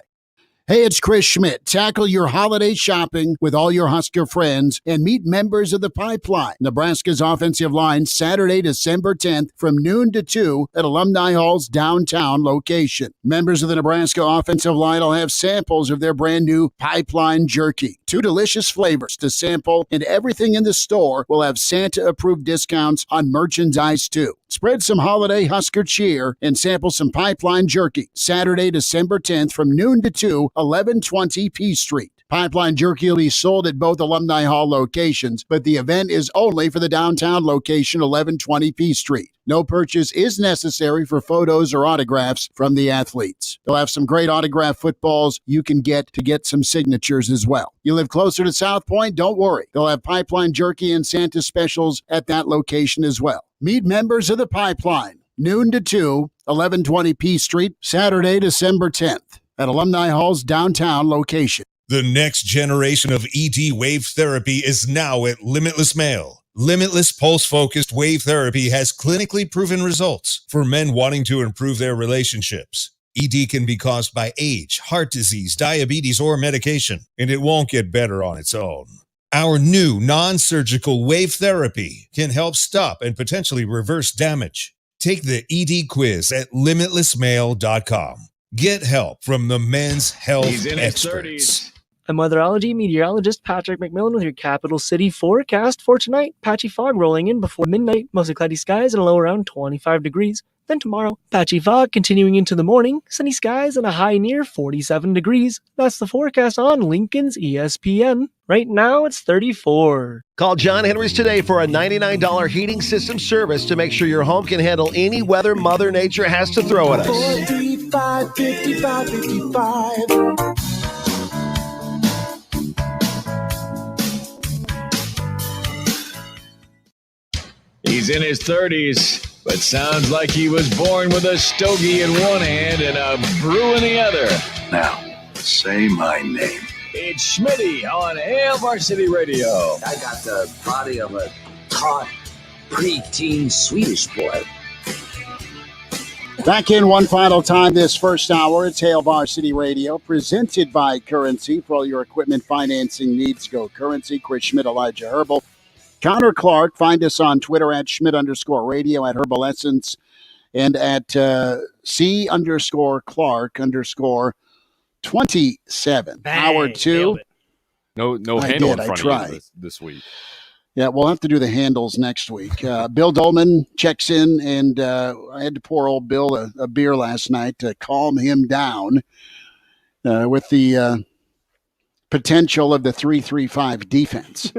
Hey, it's Chris Schmidt. Tackle your holiday shopping with all your Husker friends and meet members of the Pipeline, Nebraska's offensive line, Saturday, December 10th from noon to 2 at Alumni Hall's downtown location. Members of the Nebraska offensive line will have samples of their brand new Pipeline Jerky. 2 delicious flavors to sample, and everything in the store will have Santa-approved discounts on merchandise, too. Spread some holiday Husker cheer and sample some Pipeline Jerky. Saturday, December 10th from noon to 2, 1120 P Street. Pipeline Jerky will be sold at both Alumni Hall locations, but the event is only for the downtown location, 1120 P Street. No purchase is necessary for photos or autographs from the athletes. They'll have some great autographed footballs you can get to get some signatures as well. You live closer to South Point? Don't worry. They'll have Pipeline Jerky and Santa specials at that location as well. Meet members of the Pipeline, noon to 2, 1120 P Street, Saturday, December 10th at Alumni Hall's downtown location. The next generation of ED wave therapy is now at Limitless Male. Limitless pulse-focused wave therapy has clinically proven results for men wanting to improve their relationships. ED can be caused by age, heart disease, diabetes, or medication, and it won't get better on its own. Our new non-surgical wave therapy can help stop and potentially reverse damage. Take the ED quiz at limitlessmale.com. Get help from the men's health experts. I'm weatherology meteorologist Patrick McMillan with your Capital City forecast for tonight. Patchy fog rolling in before midnight, mostly cloudy skies and a low around 25 degrees. Then tomorrow, patchy fog continuing into the morning, sunny skies and a high near 47 degrees. That's the forecast on Lincoln's ESPN. Right now, it's 34. Call John Henry's today for a $99 heating system service to make sure your home can handle any weather Mother Nature has to throw at us. 45, 55, 55. He's in his 30s, but sounds like he was born with a stogie in one hand and a brew in the other. Now, say my name. It's Schmitty on Hail Varsity Radio. I got the body of a taut, preteen Swedish boy. Back in one final time this first hour. It's Hail Varsity Radio, presented by Currency. For all your equipment financing needs, go Currency. Chris Schmidt, Elijah Herbel. Connor Clark, find us on Twitter at Schmidt_radio, at Herbal Essence, and at C_Clark_27. Hour 2. No handle in front of you this week. Yeah, we'll have to do the handles next week. Bill Doleman checks in, and I had to pour old Bill a beer last night to calm him down with the potential of the 3-3-5 defense.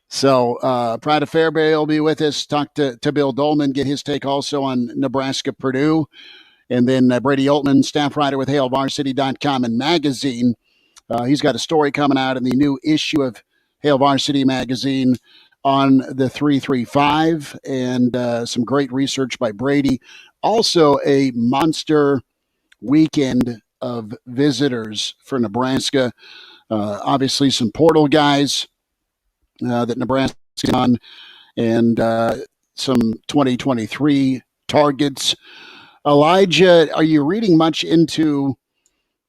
So, Pride of Fairbury will be with us. Talk to Bill Doleman, get his take also on Nebraska-Purdue. And then Brady Oltmans, staff writer with HailVarsity.com and magazine. He's got a story coming out in the new issue of Hail Varsity magazine on the 3-3-5 and some great research by Brady. Also, a monster weekend of visitors for Nebraska. Obviously, some portal guys that Nebraska's on, and some 2023 targets. Elijah, are you reading much into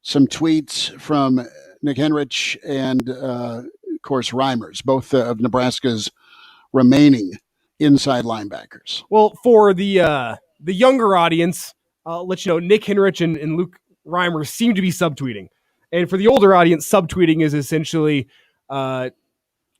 some tweets from Nick Henrich and, of course, Reimers, both of Nebraska's remaining inside linebackers. Well, for the younger audience, I'll let you know, Nick Henrich and Luke Reimer seem to be subtweeting. And for the older audience, subtweeting is essentially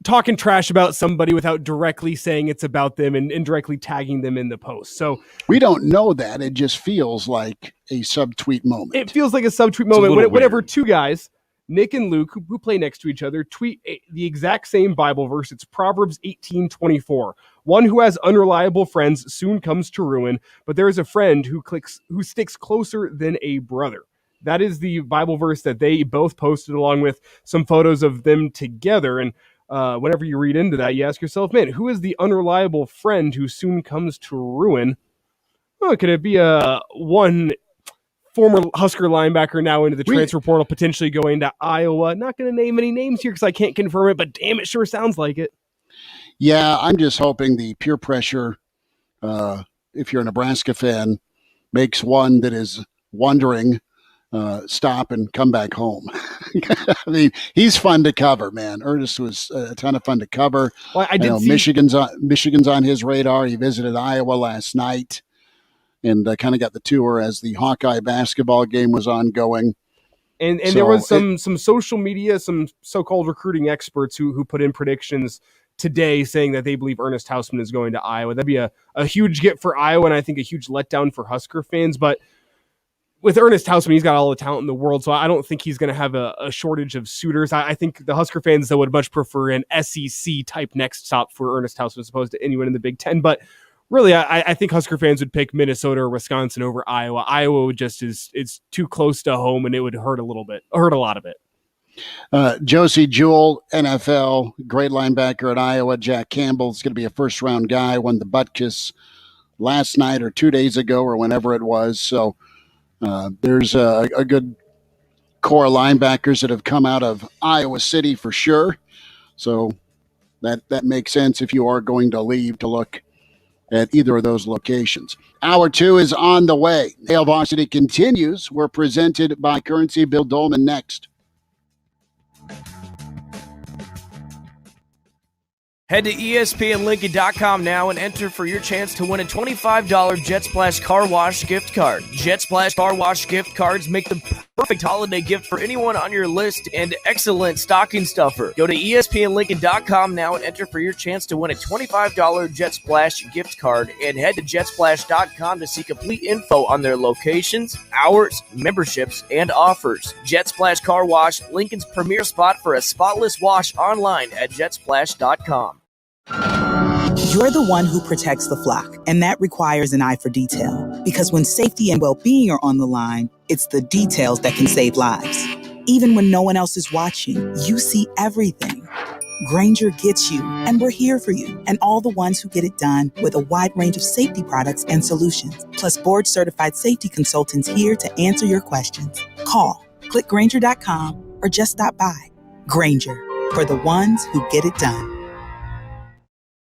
talking trash about somebody without directly saying it's about them and indirectly tagging them in the post. So we don't know that. It just feels like a subtweet moment. It feels like a subtweet moment whenever two guys, Nick and Luke, who play next to each other, tweet the exact same Bible verse. It's Proverbs 18:24. One who has unreliable friends soon comes to ruin, but there is a friend who sticks closer than a brother. That is the Bible verse that they both posted, along with some photos of them together. And whenever you read into that, you ask yourself, man, who is the unreliable friend who soon comes to ruin? Oh, could it be one former Husker linebacker now into the transfer portal, potentially going to Iowa? Not going to name any names here because I can't confirm it, but damn, it sure sounds like it. Yeah, I'm just hoping the peer pressure, if you're a Nebraska fan, makes one that is wondering stop and come back home. I mean, he's fun to cover, man. Ernest was a ton of fun to cover. Well, I know Michigan's on his radar. He visited Iowa last night and kind of got the tour as the Hawkeye basketball game was ongoing. And there was some social media, some so-called recruiting experts who put in predictions today saying that they believe Ernest Hausmann is going to Iowa. That'd be a huge get for Iowa, and I think a huge letdown for Husker fans. But with Ernest Hausmann, he's got all the talent in the world, so I don't think he's going to have a shortage of suitors. I think the Husker fans, though, would much prefer an SEC-type next stop for Ernest Hausmann as opposed to anyone in the Big Ten. But really, I think Husker fans would pick Minnesota or Wisconsin over Iowa. Iowa just it's too close to home, and it would hurt a lot of it. Josie Jewell, NFL, great linebacker at Iowa. Jack Campbell's going to be a first-round guy, won the butt kiss last night or 2 days ago or whenever it was. So there's a good core of linebackers that have come out of Iowa City for sure. So that makes sense if you are going to leave to look at either of those locations. Hour 2 is on the way. Hail Varsity continues. We're presented by Currency. Bill Doleman next. Head to ESPNLincoln.com now and enter for your chance to win a $25 JetSplash Car Wash gift card. JetSplash Car Wash gift cards make the perfect holiday gift for anyone on your list and excellent stocking stuffer. Go to ESPNLincoln.com now and enter for your chance to win a $25 JetSplash gift card, and head to JetSplash.com to see complete info on their locations, hours, memberships, and offers. JetSplash Car Wash, Lincoln's premier spot for a spotless wash online at JetSplash.com. You're the one who protects the flock, and that requires an eye for detail. Because when safety and well-being are on the line, it's the details that can save lives. Even when no one else is watching, you see everything. Grainger gets you, and we're here for you, and all the ones who get it done with a wide range of safety products and solutions, plus board-certified safety consultants here to answer your questions. Call, click Grainger.com, or just stop by. Grainger, for the ones who get it done.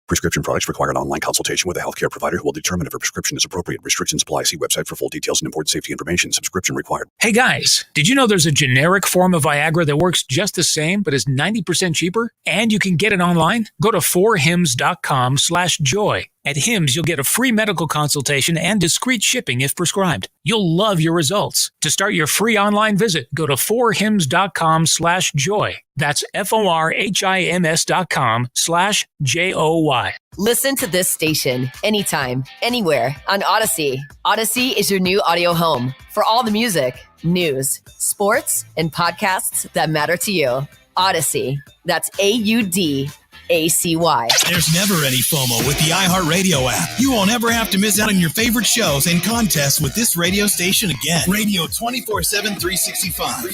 Prescription products require an online consultation with a healthcare provider who will determine if a prescription is appropriate. Restrictions apply. See website for full details and important safety information. Subscription required. Hey guys, did you know there's a generic form of Viagra that works just the same but is 90% cheaper? And you can get it online? Go to 4hims.com/joy. At Hims, you'll get a free medical consultation and discreet shipping if prescribed. You'll love your results. To start your free online visit, go to 4hims.com/joy. That's FORHIMS.com/JOY. Listen to this station anytime, anywhere on Odyssey. Odyssey is your new audio home for all the music, news, sports, and podcasts that matter to you. Odyssey. That's AUDACY. There's never any FOMO with the iHeartRadio app. You won't ever have to miss out on your favorite shows and contests with this radio station again. Radio 24/7, 365.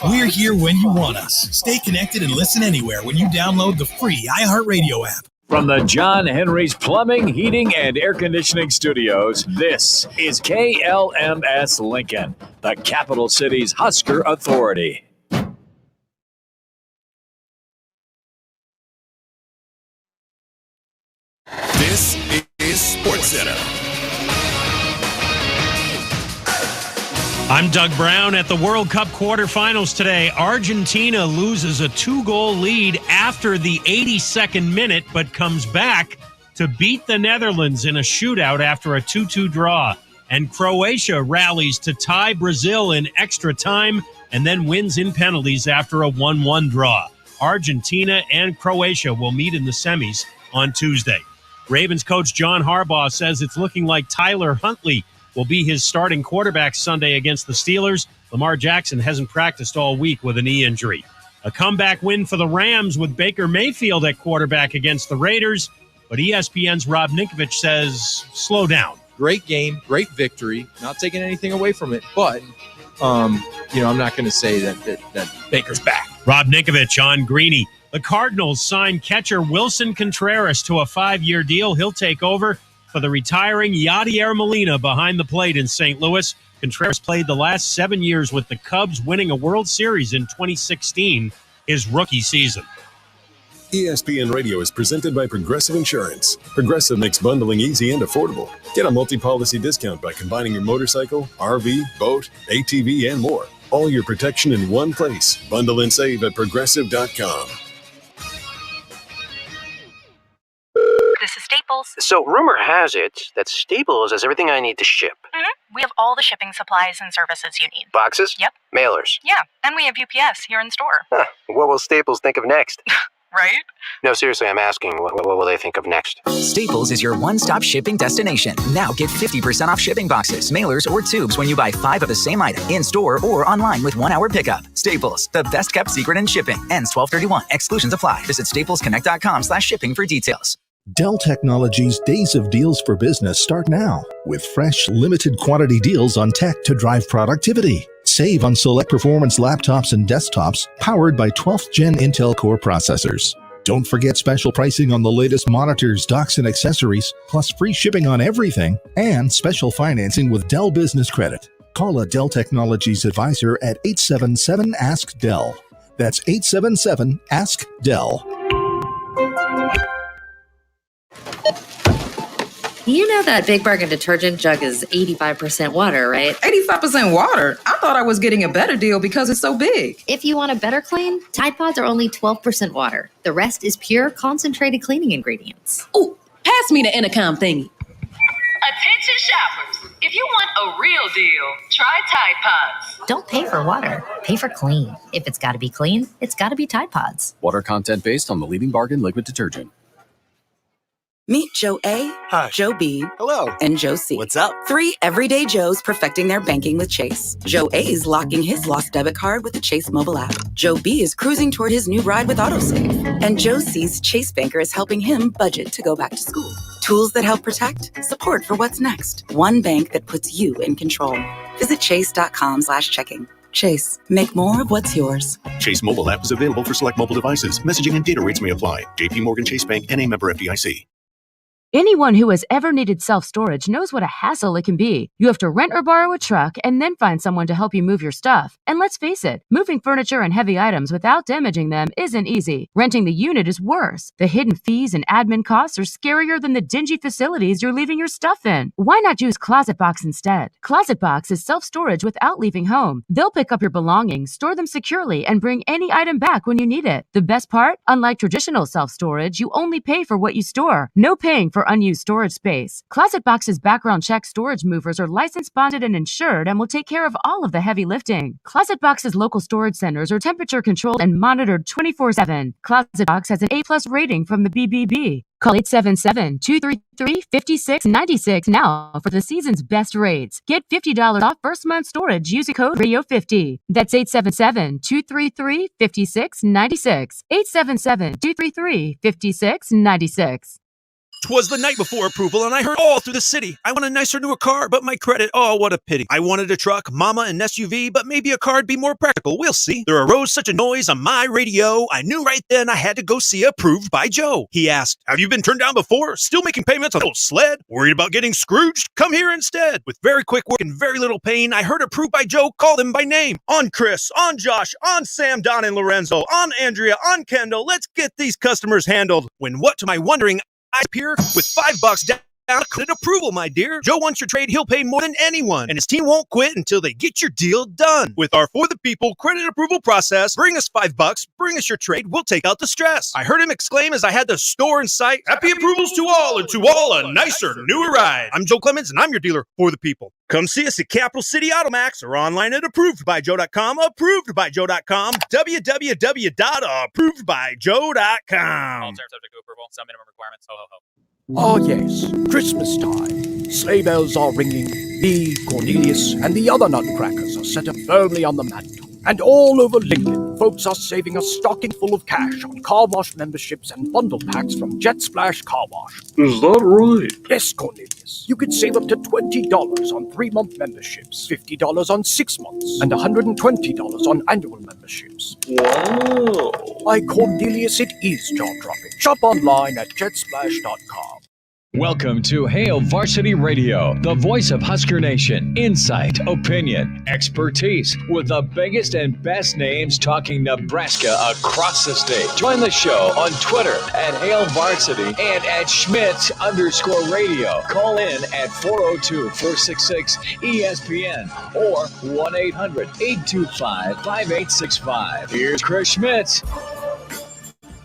We're here when you want us. Stay connected and listen anywhere when you download the free iHeartRadio app. From the John Henry's Plumbing, Heating, and Air Conditioning Studios, this is KLMS Lincoln, the capital city's Husker Authority. This is SportsCenter. I'm Doug Brown. At the World Cup quarterfinals today, Argentina loses a 2-goal lead after the 82nd minute, but comes back to beat the Netherlands in a shootout after a 2-2 draw. And Croatia rallies to tie Brazil in extra time and then wins in penalties after a 1-1 draw. Argentina and Croatia will meet in the semis on Tuesday. Ravens coach John Harbaugh says it's looking like Tyler Huntley will be his starting quarterback Sunday against the Steelers. Lamar Jackson hasn't practiced all week with a knee injury. A comeback win for the Rams with Baker Mayfield at quarterback against the Raiders. But ESPN's Rob Ninkovich says, slow down. Great game, great victory, not taking anything away from it. But, I'm not going to say that Baker's back. Rob Ninkovich on Greeny. The Cardinals signed catcher Wilson Contreras to a 5-year deal. He'll take over for the retiring Yadier Molina behind the plate in St. Louis. Contreras played the last 7 years with the Cubs, winning a World Series in 2016, his rookie season. ESPN Radio is presented by Progressive Insurance. Progressive makes bundling easy and affordable. Get a multi-policy discount by combining your motorcycle, RV, boat, ATV, and more. All your protection in one place. Bundle and save at Progressive.com. This is Staples. So rumor has it that Staples has everything I need to ship. Mm-hmm. We have all the shipping supplies and services you need. Boxes? Yep. Mailers? Yeah, and we have UPS here in store. Huh. What will Staples think of next? Right? No, seriously, I'm asking, what will they think of next? Staples is your one-stop shipping destination. Now get 50% off shipping boxes, mailers, or tubes when you buy 5 of the same item in-store or online with 1-hour pickup. Staples, the best-kept secret in shipping. Ends 12/31. Exclusions apply. Visit staplesconnect.com/shipping for details. Dell Technologies' Days of Deals for Business start now with fresh, limited quantity deals on tech to drive productivity. Save on select performance laptops and desktops powered by 12th Gen Intel Core processors. Don't forget special pricing on the latest monitors, docks, and accessories, plus free shipping on everything, and special financing with Dell Business Credit. Call a Dell Technologies advisor at 877-ASK-DELL. That's 877-ASK-DELL. You know that Big Bargain detergent jug is 85% water, right? 85% water? I thought I was getting a better deal because it's so big. If you want a better clean, Tide Pods are only 12% water. The rest is pure, concentrated cleaning ingredients. Ooh, pass me the intercom thingy. Attention shoppers. If you want a real deal, try Tide Pods. Don't pay for water. Pay for clean. If it's got to be clean, it's got to be Tide Pods. Water content based on the leading bargain liquid detergent. Meet Joe A, Hi. Joe B, Hello. and Joe C. What's up? 3 everyday Joes perfecting their banking with Chase. Joe A is locking his lost debit card with the Chase mobile app. Joe B is cruising toward his new ride with AutoSave. And Joe C's Chase banker is helping him budget to go back to school. Tools that help protect, support for what's next. One bank that puts you in control. Visit chase.com/checking. Chase, make more of what's yours. Chase mobile app is available for select mobile devices. Messaging and data rates may apply. JP Morgan Chase Bank, N.A. member FDIC. Anyone who has ever needed self-storage knows what a hassle it can be. You have to rent or borrow a truck and then find someone to help you move your stuff. And let's face it, moving furniture and heavy items without damaging them isn't easy. Renting the unit is worse. The hidden fees and admin costs are scarier than the dingy facilities you're leaving your stuff in. Why not use ClosetBox instead? ClosetBox is self-storage without leaving home. They'll pick up your belongings, store them securely, and bring any item back when you need it. The best part? Unlike traditional self-storage, you only pay for what you store. No paying for unused storage space. ClosetBox's background check storage movers are licensed, bonded, and insured and will take care of all of the heavy lifting. ClosetBox's local storage centers are temperature controlled and monitored 24/7. ClosetBox has an A+ rating from the BBB. Call 877-233-5696 now for the season's best rates. Get $50 off first month storage using code Radio50. That's 877-233-5696. 877-233-5696. 'Twas the night before approval, and I heard all through the city. I want a nicer, newer car, but my credit, oh, what a pity. I wanted a truck, mama, an SUV, but maybe a car'd be more practical. We'll see. There arose such a noise on my radio. I knew right then I had to go see Approved by Joe. He asked, have you been turned down before? Still making payments on a little sled? Worried about getting Scrooged? Come here instead. With very quick work and very little pain, I heard Approved by Joe call them by name. On Chris, on Josh, on Sam, Don, and Lorenzo, on Andrea, on Kendall. Let's get these customers handled. When what to my wondering I appear with $5 down Credit approval, my dear. Joe wants your trade, he'll pay more than anyone, and his team won't quit until they get your deal done. With our For the People credit approval process, bring us $5, bring us your trade, we'll take out the stress. I heard him exclaim as I had the store in sight, happy approvals to all, and to all a nicer, newer ride. I'm Joe Clemens, and I'm your dealer for the people. Come see us at Capital City Automax or online at approvedbyjoe.com, approvedbyjoe.com, www.approvedbyjoe.com. All terms subject to approval, some minimum requirements, ho, ho, ho. Ah, yes, Christmas time. Sleigh bells are ringing. Me, Cornelius, and the other nutcrackers are set up firmly on the mantle. And all over Lincoln, folks are saving a stocking full of cash on car wash memberships and bundle packs from Jet Splash Car Wash. Is that right? Yes, Cornelius. You could save up to $20 on 3-month memberships, $50 on 6 months, and $120 on annual memberships. Wow. Why, Cornelius, it is jaw-dropping. Shop online at jetsplash.com. Welcome to Hail Varsity Radio, the voice of Husker Nation. Insight, opinion, expertise, with the biggest and best names talking Nebraska across the state. Join the show on Twitter at Hail Varsity and at Schmidt_radio. Call in at 402-466-ESPN or 1-800-825-5865. Here's Chris Schmidt.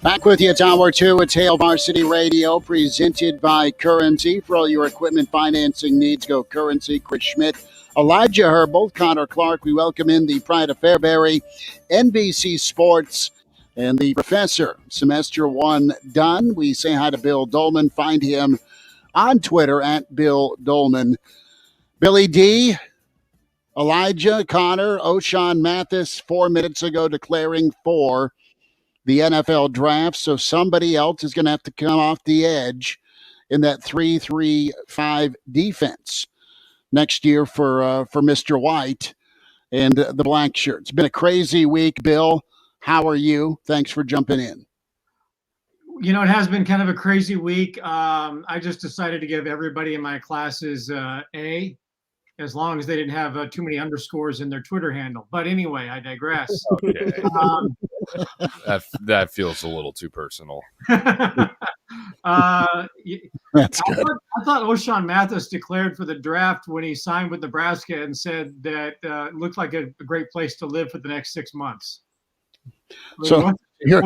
Back with you, it's Hour 2. It's Hail Varsity Radio, presented by Currency. For all your equipment financing needs, go Currency. Chris Schmidt, Elijah Herbel, Connor Clark. We welcome in the Pride of Fairbury, NBC Sports, and the Professor. Semester 1 done. We say hi to Bill Doleman. Find him on Twitter at Bill Doleman. Billy D., Elijah, Connor, O'Shawn Mathis 4 minutes ago declaring for the NFL draft, so somebody else is going to have to come off the edge in that 3-3-5 defense next year for Mr. White and the black shirts. It's been a crazy week, Bill. How are you? Thanks for jumping in. You know, it has been kind of a crazy week. I just decided to give everybody in my classes A, as long as they didn't have too many underscores in their Twitter handle. But anyway, I digress. Okay. That feels a little too personal. That's good. I thought O'Shawn Mathis declared for the draft when he signed with Nebraska and said that it looked like a great place to live for the next 6 months. So you're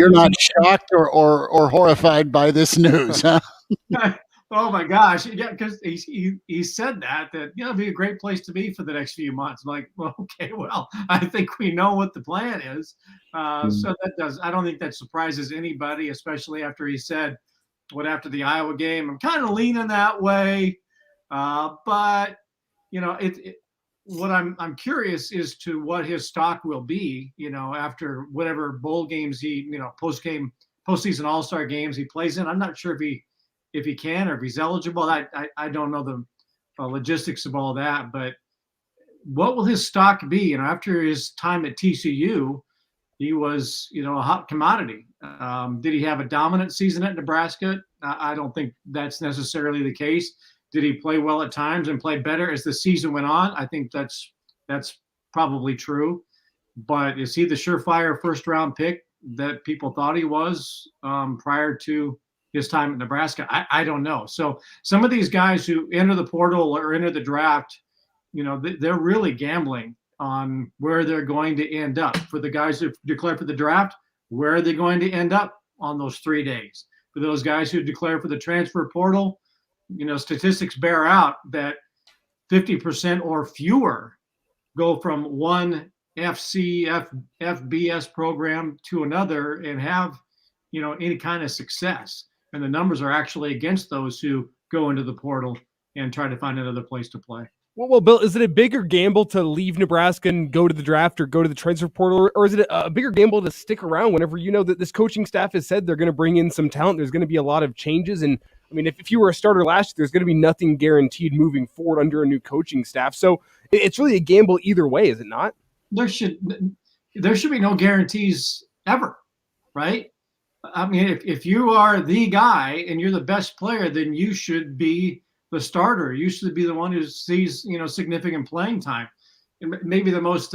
not shocked or horrified by this news, huh? Oh my gosh! Yeah, because he said that it'd be a great place to be for the next few months. I'm like, well, okay, well, I think we know what the plan is. So that does. I don't think that surprises anybody, especially after he said after the Iowa game. I'm kind of leaning that way, but you know, what I'm curious is to what his stock will be. You know, after whatever bowl games postseason All-Star games he plays in. I'm not sure if he can or if he's eligible. I don't know the logistics of all that, but what will his stock be? You know, after his time at TCU, he was, a hot commodity. Did he have a dominant season at Nebraska? I don't think that's necessarily the case. Did he play well at times and play better as the season went on? I think that's probably true. But is he the surefire first-round pick that people thought he was prior to his time at Nebraska? I don't know. So some of these guys who enter the portal or enter the draft, they're really gambling on where they're going to end up. For the guys who declare for the draft, where are they going to end up on those 3 days? For those guys who declare for the transfer portal, statistics bear out that 50% or fewer go from one FBS program to another and have, any kind of success. And the numbers are actually against those who go into the portal and try to find another place to play. Well, Bill, is it a bigger gamble to leave Nebraska and go to the draft or go to the transfer portal? Or is it a bigger gamble to stick around whenever you know that this coaching staff has said they're going to bring in some talent? There's going to be a lot of changes. And I mean, if you were a starter last year, there's going to be nothing guaranteed moving forward under a new coaching staff. So it's really a gamble either way, is it not? There should be no guarantees ever, right? I mean, if you are the guy and you're the best player, then you should be the starter. You should be the one who sees, significant playing time. And maybe the most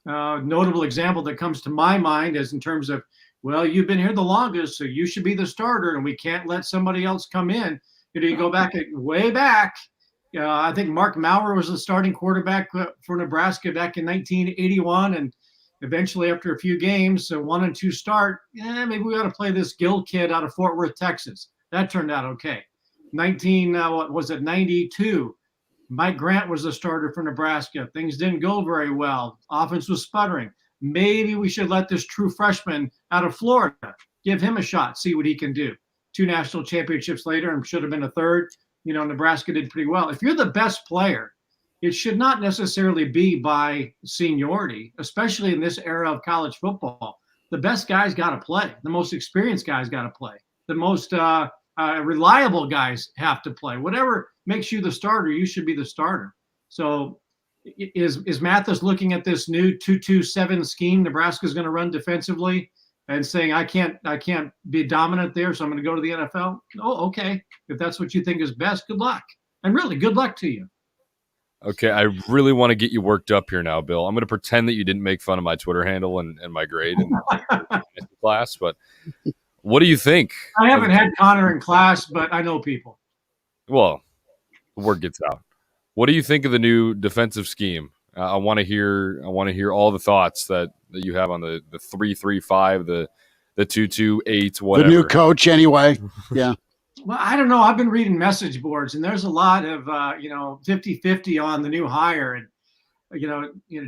notable example that comes to my mind is in terms of, well, you've been here the longest, so you should be the starter, and we can't let somebody else come in. You go back way back. I think Mark Maurer was the starting quarterback for Nebraska back in 1981, and eventually, after a few games, 1 and 2 start, maybe we ought to play this Gill kid out of Fort Worth, Texas. That turned out okay. 92? Mike Grant was the starter for Nebraska. Things didn't go very well. Offense was sputtering. Maybe we should let this true freshman out of Florida, give him a shot, see what he can do. 2 national championships later, and should have been a third. Nebraska did pretty well. If you're the best player, it should not necessarily be by seniority, especially in this era of college football. The best guys got to play. The most experienced guys got to play. The most reliable guys have to play. Whatever makes you the starter, you should be the starter. So is Mathis looking at this new 2-2-7 scheme Nebraska's going to run defensively and saying, I can't be dominant there, so I'm going to go to the NFL? Oh, okay. If that's what you think is best, good luck. And really, good luck to you. Okay, I really want to get you worked up here now, Bill. I'm going to pretend that you didn't make fun of my Twitter handle and my grade in class, but what do you think? I haven't had Connor in class, but I know people. Well, the word gets out. What do you think of the new defensive scheme? I want to hear all the thoughts that you have on the 3-3-5, the 2-2-8, whatever. The new coach, anyway. Yeah. Well, I don't know. I've been reading message boards, and there's a lot of 50-50 on the new hire, and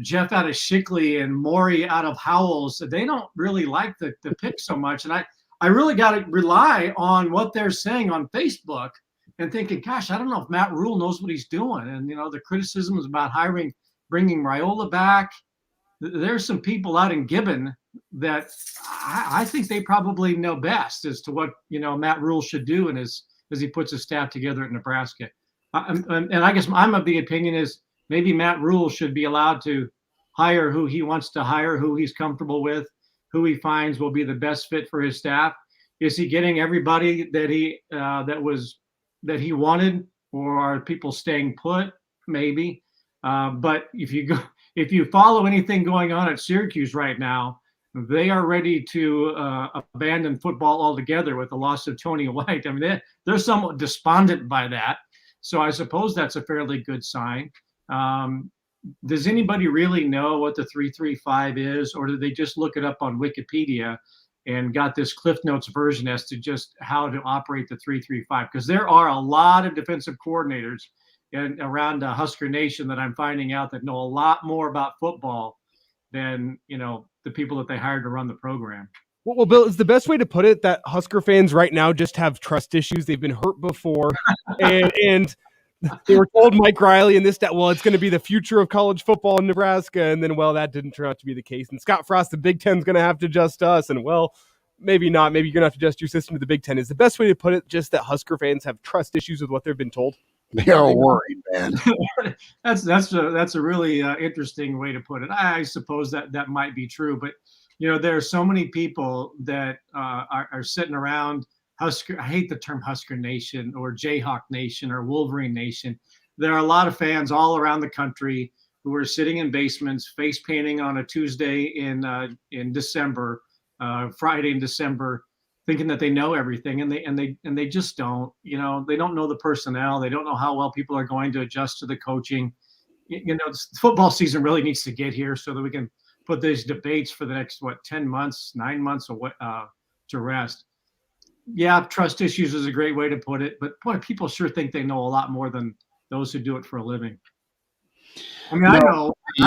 Jeff out of Shickley and Maury out of Howells. They don't really like the pick so much, and I really got to rely on what they're saying on Facebook and thinking, gosh, I don't know if Matt Rule knows what he's doing, and the criticisms about bringing Raiola back. There's some people out in Gibbon that I think they probably know best as to what Matt Rule should do, and as he puts his staff together at Nebraska. And I guess I'm of the opinion is maybe Matt Rule should be allowed to hire who he wants to hire, who he's comfortable with, who he finds will be the best fit for his staff. Is he getting everybody that he wanted, or are people staying put? Maybe. But if you follow anything going on at Syracuse right now, they are ready to abandon football altogether with the loss of Tony White. I mean, they're somewhat despondent by that. So I suppose that's a fairly good sign. Does anybody really know what the 3-3-5 is, or did they just look it up on Wikipedia and got this Cliff Notes version as to just how to operate the 3-3-5? Because there are a lot of defensive coordinators around Husker Nation that I'm finding out that know a lot more about football than the people that they hired to run the program. Well, Bill, is the best way to put it that Husker fans right now just have trust issues. They've been hurt before, and they were told Mike Riley and that it's going to be the future of college football in Nebraska, and then that didn't turn out to be the case. And Scott Frost, the Big Ten's going to have to adjust us, and maybe not. Maybe you're going to have to adjust your system to the Big Ten. Is the best way to put it just that Husker fans have trust issues with what they've been told? They are worried, man. That's a really interesting way to put it. I suppose that might be true, but there are so many people that are sitting around Husker. I hate the term Husker Nation or Jayhawk Nation or Wolverine Nation. There are a lot of fans all around the country who are sitting in basements, face painting on a Tuesday in December, Friday in December, thinking that they know everything, and they just don't. They don't know the personnel. They don't know how well people are going to adjust to the coaching. Football season really needs to get here so that we can put these debates for the next 9 months to rest. Yeah, trust issues is a great way to put it, but boy, people sure think they know a lot more than those who do it for a living. I mean, I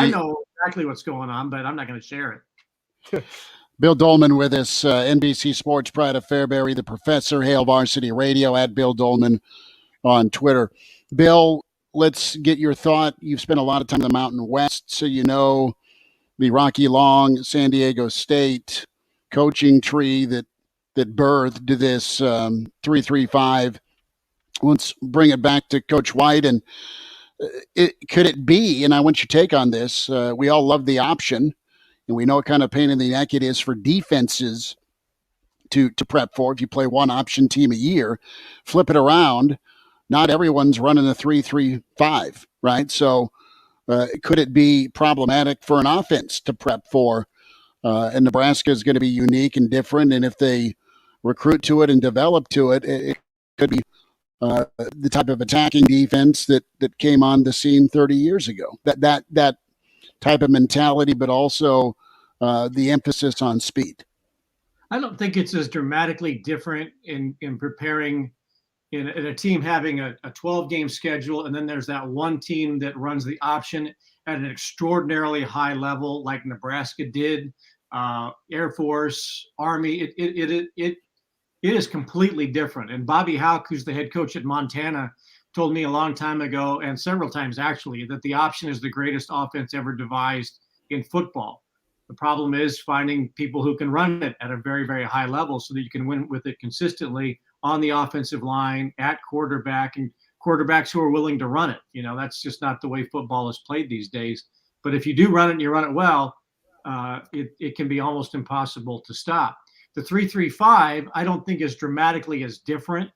know exactly what's going on, but I'm not going to share it. Bill Doleman with us, NBC Sports Pride of Fairbury, the professor, Hail Varsity Radio, at Bill Doleman on Twitter. Bill, let's get your thought. You've spent a lot of time in the Mountain West, so the Rocky Long, San Diego State coaching tree that birthed this 3-3-5. Let's bring it back to Coach White. And could it be, and I want your take on this, we all love the option, and we know what kind of pain in the neck it is for defenses to prep for. If you play one option team a year, flip it around, not everyone's running a 3-3-5, right? So could it be problematic for an offense to prep for? And Nebraska is going to be unique and different, and if they recruit to it and develop to it, it could be the type of attacking defense that came on the scene 30 years ago. That type of mentality, but also the emphasis on speed. I don't think it's as dramatically different in preparing in a team having a 12-game schedule, and then there's that one team that runs the option at an extraordinarily high level, like Nebraska did, Air Force, Army. It is completely different. And Bobby Houck, who's the head coach at Montana, told me a long time ago, and several times actually, that the option is the greatest offense ever devised in football. The problem is finding people who can run it at a very, very high level so that you can win with it consistently on the offensive line, at quarterback, and quarterbacks who are willing to run it. That's just not the way football is played these days. But if you do run it and you run it well, it can be almost impossible to stop. The 3-3-5, I don't think is dramatically as different,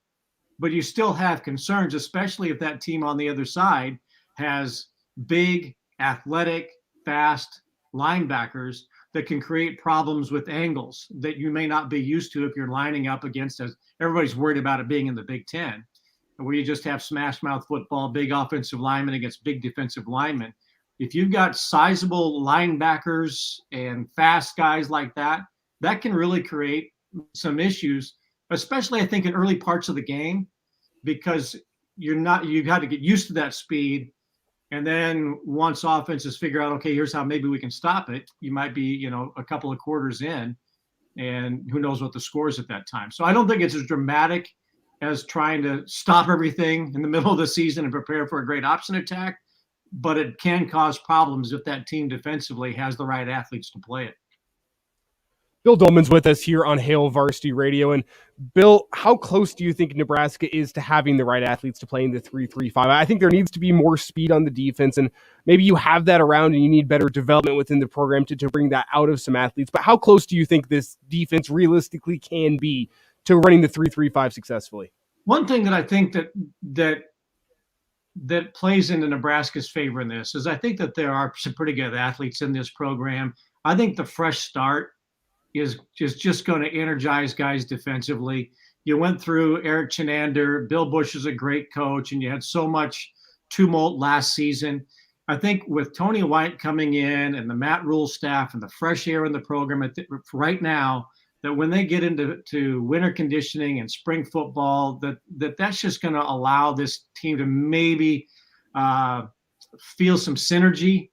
but you still have concerns, especially if that team on the other side has big, athletic, fast linebackers that can create problems with angles that you may not be used to if you're lining up against, as everybody's worried about it being in the Big Ten, where you just have smash mouth football, big offensive linemen against big defensive linemen. If you've got sizable linebackers and fast guys like that, that can really create some issues, especially I think in early parts of the game, because you've got to get used to that speed. And then once offenses figure out, okay, here's how maybe we can stop it, you might be, a couple of quarters in, and who knows what the score is at that time. So I don't think it's as dramatic as trying to stop everything in the middle of the season and prepare for a great option attack, but it can cause problems if that team defensively has the right athletes to play it. Bill Doleman's with us here on Hail Varsity Radio. And Bill, how close do you think Nebraska is to having the right athletes to play in the 3-3-5? I think there needs to be more speed on the defense, and maybe you have that around and you need better development within the program to bring that out of some athletes. But how close do you think this defense realistically can be to running the 3-3-5 successfully? One thing that I think that plays into Nebraska's favor in this is I think that there are some pretty good athletes in this program. I think the fresh start is just going to energize guys defensively. You went through Eric Chinander. Bill Bush is a great coach, and you had so much tumult last season. I think with Tony White coming in and the Matt Rule staff and the fresh air in the program right now, that when they get into winter conditioning and spring football, that's just going to allow this team to maybe feel some synergy.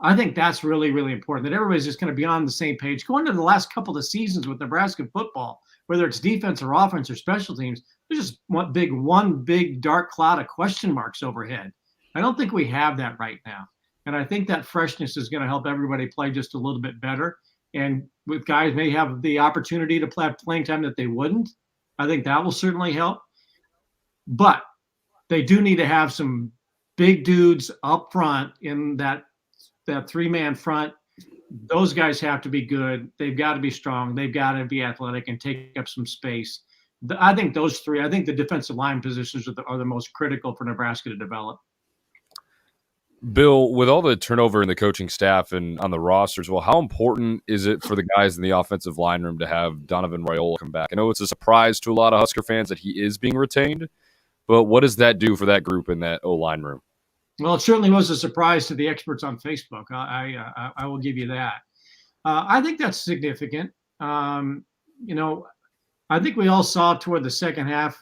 I think that's really, really important, that everybody's just going to be on the same page. Going to the last couple of seasons with Nebraska football, whether it's defense or offense or special teams, there's just one big dark cloud of question marks overhead. I don't think we have that right now. And I think that freshness is going to help everybody play just a little bit better. And with guys may have the opportunity to play playing time that they wouldn't, I think that will certainly help. But they do need to have some big dudes up front in that three-man front. Those guys have to be good. They've got to be strong. They've got to be athletic and take up some space. I think those three, I think the defensive line positions are the most critical for Nebraska to develop. Bill, with all the turnover in the coaching staff and on the rosters, well, how important is it for the guys in the offensive line room to have Donovan Raiola come back? I know it's a surprise to a lot of Husker fans that he is being retained, but what does that do for that group in that O-line room? Well, it certainly was a surprise to the experts on Facebook. I will give you that. I think that's significant. I think we all saw toward the second half,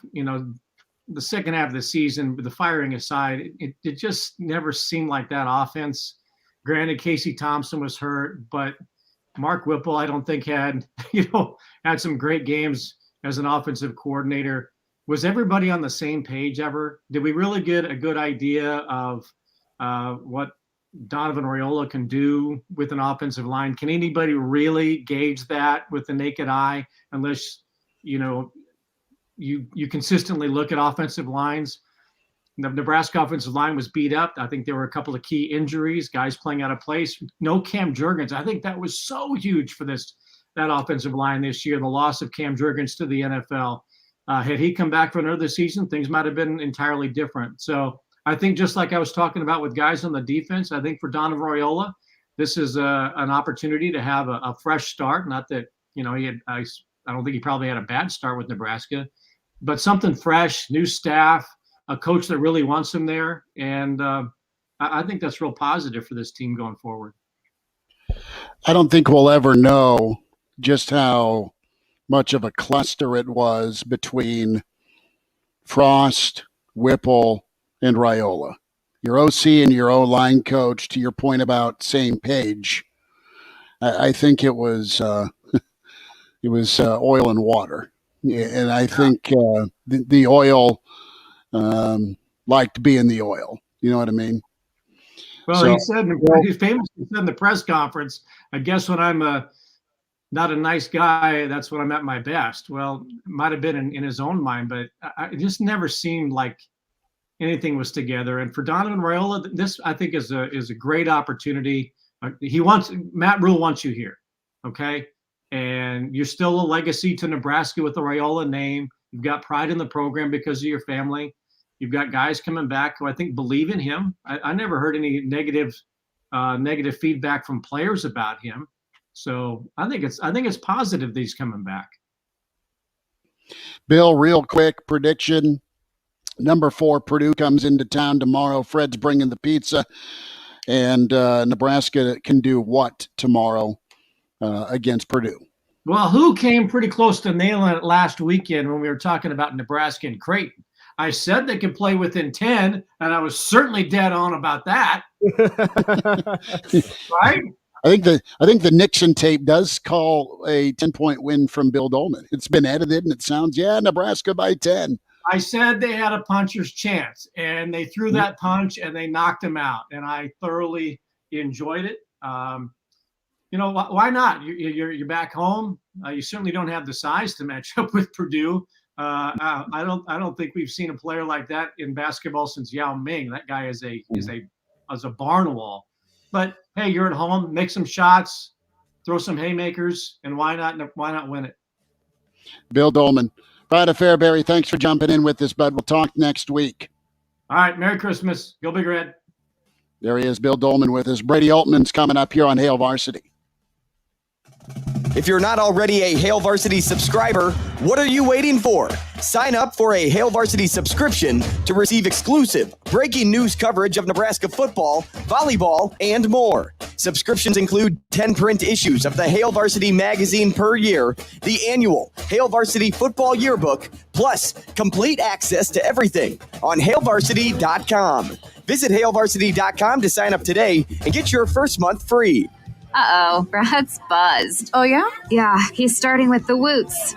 the second half of the season, with the firing aside, it just never seemed like that offense. Granted, Casey Thompson was hurt, but Mark Whipple, I don't think had some great games as an offensive coordinator. Was everybody on the same page ever? Did we really get a good idea of what Donovan Raiola can do with an offensive line? Can anybody really gauge that with the naked eye unless, you consistently look at offensive lines? The Nebraska offensive line was beat up. I think there were a couple of key injuries, guys playing out of place. No Cam Jurgens. I think that was so huge for that offensive line this year, the loss of Cam Jurgens to the NFL. Had he come back for another season, things might have been entirely different. So I think just like I was talking about with guys on the defense, I think for Donovan Raiola, this is an opportunity to have a fresh start. Not that, I don't think he probably had a bad start with Nebraska, but something fresh, new staff, a coach that really wants him there. And I think that's real positive for this team going forward. I don't think we'll ever know just how much of a cluster it was between Frost, Whipple, and Raiola. Your OC and your O-line coach, to your point about same page, I think it was oil and water. And I think the oil liked being the oil. You know what I mean? Well, So- he famously said in the press conference, I guess when I'm not a nice guy, that's when I'm at my best. Well, it might have been in his own mind, but it just never seemed like anything was together. And for Donovan Raiola, this I think is a great opportunity. Matt Rule wants you here, okay? And you're still a legacy to Nebraska with the Raiola name. You've got pride in the program because of your family. You've got guys coming back who I think believe in him. I never heard any negative feedback from players about him. So I think it's positive that he's coming back. Bill, real quick prediction. Number 4, Purdue comes into town tomorrow. Fred's bringing the pizza. And Nebraska can do what tomorrow against Purdue? Well, who came pretty close to nailing it last weekend when we were talking about Nebraska and Creighton? I said they could play within 10, and I was certainly dead on about that. Right? I think the Nixon tape does call a 10-point win from Bill Doleman. It's been edited, and it sounds, Nebraska by 10. I said they had a puncher's chance, and they threw that punch, and they knocked him out, and I thoroughly enjoyed it. Why not? You're back home. You certainly don't have the size to match up with Purdue. I don't think we've seen a player like that in basketball since Yao Ming. That guy is a barn wall. But hey, you're at home. Make some shots, throw some haymakers, and why not win it? Bill Doleman. Pride of Fairbury, thanks for jumping in with us, bud. We'll talk next week. All right. Merry Christmas. Go Big Red. There he is, Bill Doleman with us. Brady Oltmans coming up here on Hail Varsity. If you're not already a Hail Varsity subscriber, what are you waiting for? Sign up for a Hail Varsity subscription to receive exclusive breaking news coverage of Nebraska football, volleyball, and more. Subscriptions include 10 print issues of the Hail Varsity magazine per year, the annual Hail Varsity football yearbook, plus complete access to everything on hailvarsity.com. Visit hailvarsity.com to sign up today and get your first month free. Uh-oh, Brad's buzzed. Oh, yeah? Yeah, he's starting with the woots.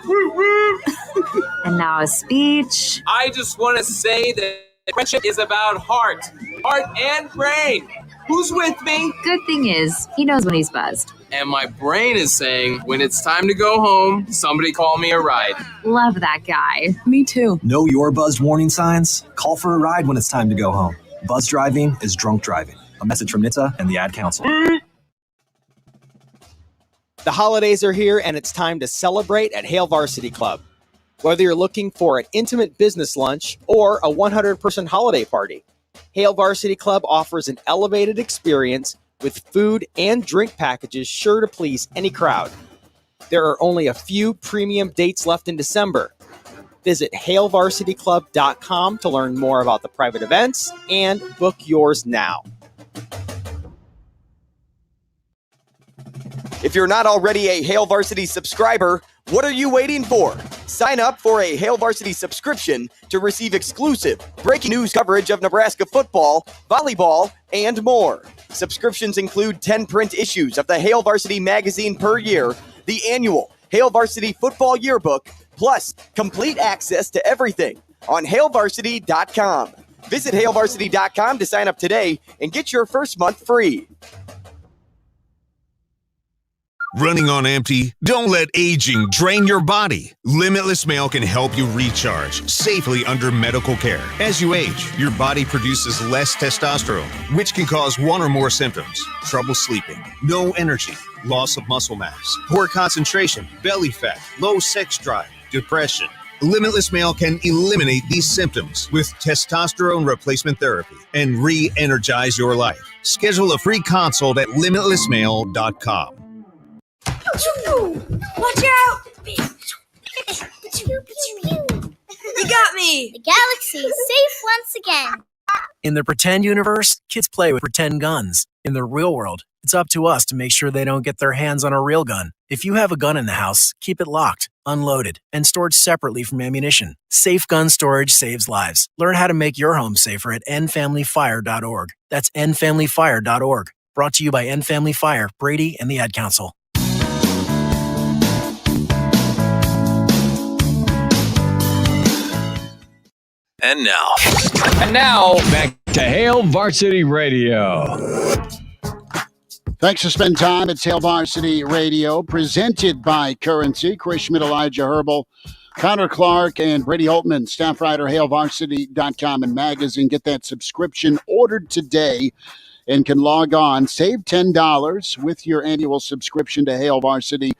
And now a speech. I just want to say that friendship is about heart and brain. Who's with me? Good thing is, he knows when he's buzzed. And my brain is saying, when it's time to go home, somebody call me a ride. Love that guy. Me too. Know your buzzed warning signs? Call for a ride when it's time to go home. Buzz driving is drunk driving. A message from NHTSA and the Ad Council. The holidays are here, and it's time to celebrate at Hail Varsity Club. Whether you're looking for an intimate business lunch or a 100-person holiday party, Hail Varsity Club offers an elevated experience with food and drink packages sure to please any crowd. There are only a few premium dates left in December. Visit hailvarsityclub.com to learn more about the private events and book yours now. If you're not already a Hail Varsity subscriber, what are you waiting for? Sign up for a Hail Varsity subscription to receive exclusive breaking news coverage of Nebraska football, volleyball, and more. Subscriptions include 10 print issues of the Hail Varsity magazine per year, the annual Hail Varsity football yearbook, plus complete access to everything on hailvarsity.com. Visit hailvarsity.com to sign up today and get your first month free. Running on empty? Don't let aging drain your body. Limitless Male can help you recharge safely under medical care. As you age, your body produces less testosterone, which can cause one or more symptoms: trouble sleeping, no energy, loss of muscle mass, poor concentration, belly fat, low sex drive, depression. Limitless Male can eliminate these symptoms with testosterone replacement therapy and re-energize your life. Schedule a free consult at limitlessmale.com. Watch out! You got me! The galaxy is safe once again. In the pretend universe, kids play with pretend guns. In the real world, it's up to us to make sure they don't get their hands on a real gun. If you have a gun in the house, keep it locked, unloaded, and stored separately from ammunition. Safe gun storage saves lives. Learn how to make your home safer at endfamilyfire.org. That's endfamilyfire.org. Brought to you by End Family Fire, Brady, and the Ad Council. And now, back to Hail Varsity Radio. Thanks for spending time at Hail Varsity Radio, presented by Currency. Chris Schmidt, Elijah Herbel, Connor Clark, and Brady Oltmans, staff writer, HailVarsity.com and magazine. Get that subscription ordered today and can log on. Save $10 with your annual subscription to Hail Varsity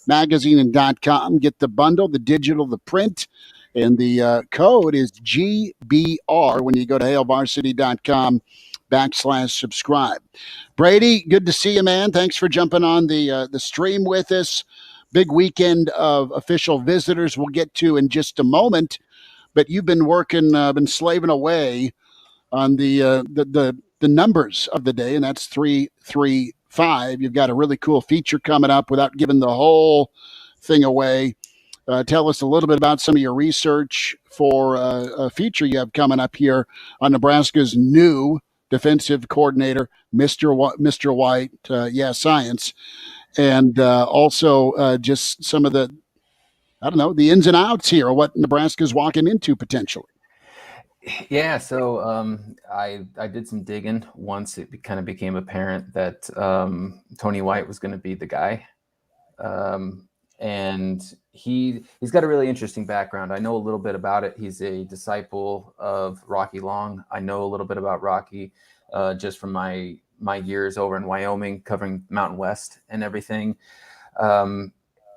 Magazine and .com. Get the bundle, the digital, the print, and the code is GBR when you go to HailVarsity.com/subscribe. Brady, good to see you, man. Thanks for jumping on the stream with us. Big weekend of official visitors we'll get to in just a moment. But you've been working, been slaving away on the numbers of the day, and that's 335. You've got a really cool feature coming up without giving the whole thing away. Tell us a little bit about some of your research for a feature you have coming up here on Nebraska's new defensive coordinator, Mr. White, science, and also just some of the ins and outs here, of what Nebraska's walking into potentially. Yeah, so I did some digging once it kind of became apparent that Tony White was going to be the guy. And he's got a really interesting background. I know a little bit about it. He's a disciple of Rocky Long. I know a little bit about Rocky just from my years over in Wyoming covering Mountain West and everything.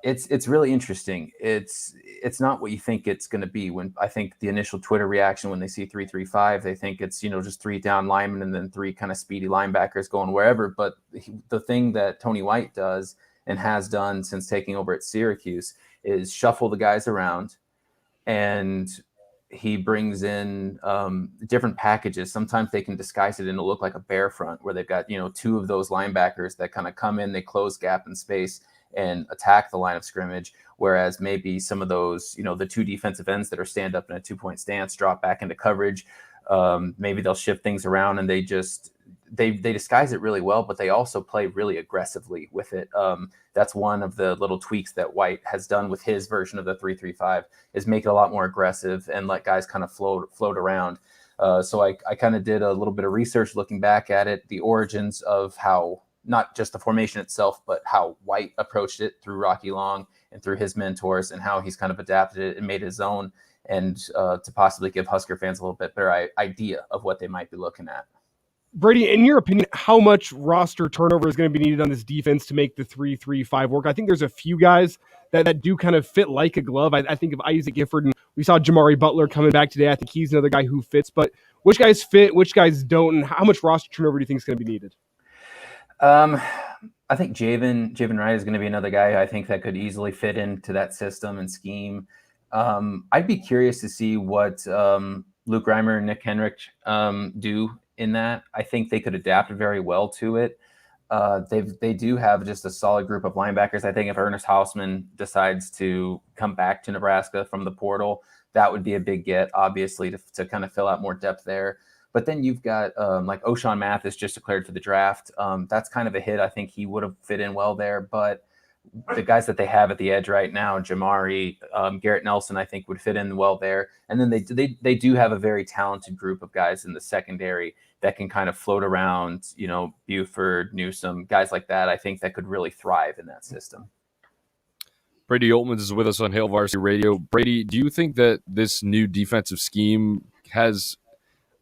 It's really interesting. It's not what you think it's going to be. When I think the initial Twitter reaction when they see 335, they think it's just 3 down linemen and then 3 kind of speedy linebackers going wherever. But the thing that Tony White does and has done since taking over at Syracuse is shuffle the guys around, and he brings in different packages. Sometimes they can disguise it and it'll look like a bear front where they've got 2 of those linebackers that kind of come in, they close gap in space and attack the line of scrimmage, whereas maybe some of those, the 2 defensive ends that are stand up in a 2-point stance drop back into coverage. Maybe they'll shift things around and they disguise it really well, but they also play really aggressively with it. That's one of the little tweaks that White has done with his version of the 335 is make it a lot more aggressive and let guys kind of float around. So I kind of did a little bit of research looking back at it, the origins of how, not just the formation itself, but how White approached it through Rocky Long and through his mentors, and how he's kind of adapted it and made it his own, and to possibly give Husker fans a little bit better idea of what they might be looking at. Brady, in your opinion, how much roster turnover is going to be needed on this defense to make the 3-3-5 work? I think there's a few guys that do kind of fit like a glove. I think of Isaac Gifford, and we saw Jamari Butler coming back today. I think he's another guy who fits. But which guys fit, which guys don't, and how much roster turnover do you think is going to be needed? I think Javen Wright is going to be another guy I think that could easily fit into that system and scheme. I'd be curious to see what Luke Reimer and Nick Henrich do in that. I think they could adapt very well to it. They do have just a solid group of linebackers. I think if Ernest Hausman decides to come back to Nebraska from the portal, that would be a big get, obviously, to kind of fill out more depth there. But then you've got like O'Shawn Mathis just declared for the draft. That's kind of a hit. I think he would have fit in well there. But the guys that they have at the edge right now, Jamari, Garrett Nelson, I think would fit in well there. And then they do have a very talented group of guys in the secondary that can kind of float around, Buford, Newsome, guys like that. I think that could really thrive in that system. Brady Oltmans is with us on Hail Varsity Radio. Brady, do you think that this new defensive scheme has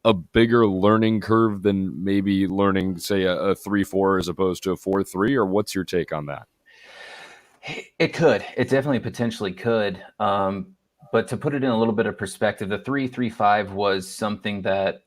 a bigger learning curve than maybe learning, say, a 3-4 as opposed to a 4-3, or what's your take on that? It could. It definitely potentially could. But to put it in a little bit of perspective, the 3-3-5 was something that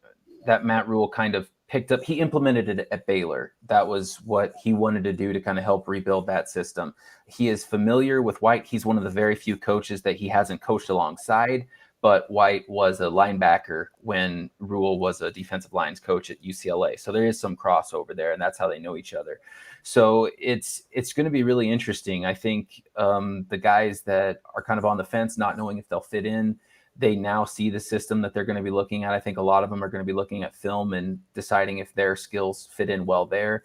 Matt Rule kind of picked up. He implemented it at Baylor. That was what he wanted to do to kind of help rebuild that system. He is familiar with White. He's one of the very few coaches that he hasn't coached alongside, but White was a linebacker when Rule was a defensive lines coach at UCLA. So there is some crossover there, and that's how they know each other. So it's going to be really interesting. I think the guys that are kind of on the fence, not knowing if they'll fit in, they now see the system that they're going to be looking at. I think a lot of them are going to be looking at film and deciding if their skills fit in well there.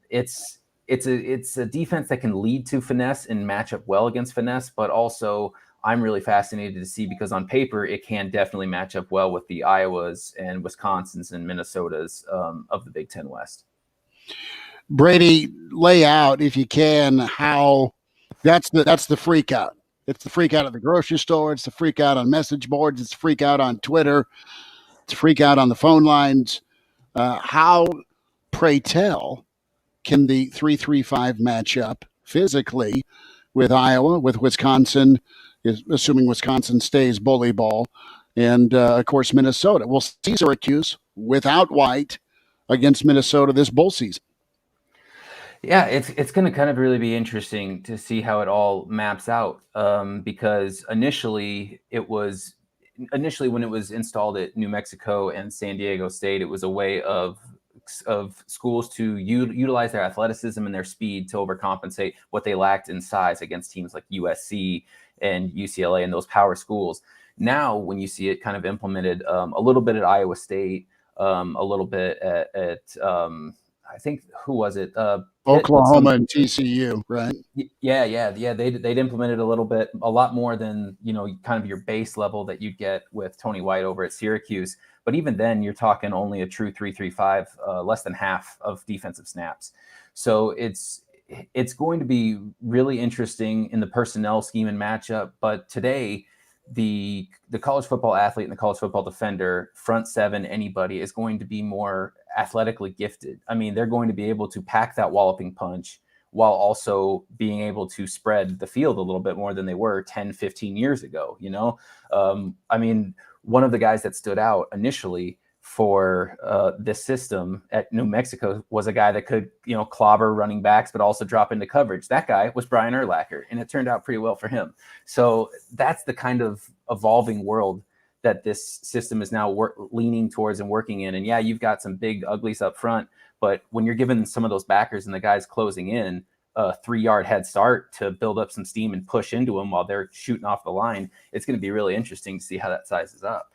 It's a defense that can lead to finesse and match up well against finesse, but also I'm really fascinated to see, because on paper it can definitely match up well with the Iowas and Wisconsins and Minnesotas of the Big Ten West. Brady, lay out, if you can, how that's the freak out. It's the freak out at the grocery store. It's the freak out on message boards. It's the freak out on Twitter. It's a freak out on the phone lines. How, pray tell, can the 3-3-5 match up physically with Iowa, with Wisconsin, assuming Wisconsin stays bully ball, and, of course, Minnesota? We'll see Syracuse without White against Minnesota this bowl season. Yeah, it's going to kind of really be interesting to see how it all maps out, because initially when it was installed at New Mexico and San Diego State, it was a way of schools to utilize their athleticism and their speed to overcompensate what they lacked in size against teams like USC and UCLA and those power schools. Now, when you see it kind of implemented a little bit at Iowa State, a little bit at I think, who was it? Oklahoma and TCU, right? Yeah. They'd implemented a lot more than, kind of your base level that you'd get with Tony White over at Syracuse. But even then, you're talking only a true 3-3-5, less than half of defensive snaps. So it's going to be really interesting in the personnel scheme and matchup. But today, the college football athlete and the college football defender, front seven, anybody, is going to be more athletically gifted. I mean, they're going to be able to pack that walloping punch while also being able to spread the field a little bit more than they were 10, 15 years ago. I mean, one of the guys that stood out initially for this system at New Mexico was a guy that could, clobber running backs, but also drop into coverage. That guy was Brian Urlacher, and it turned out pretty well for him. So that's the kind of evolving world that this system is now leaning towards and working in. And yeah, you've got some big uglies up front, but when you're given some of those backers and the guys closing in a 3-yard head start to build up some steam and push into them while they're shooting off the line, it's going to be really interesting to see how that sizes up.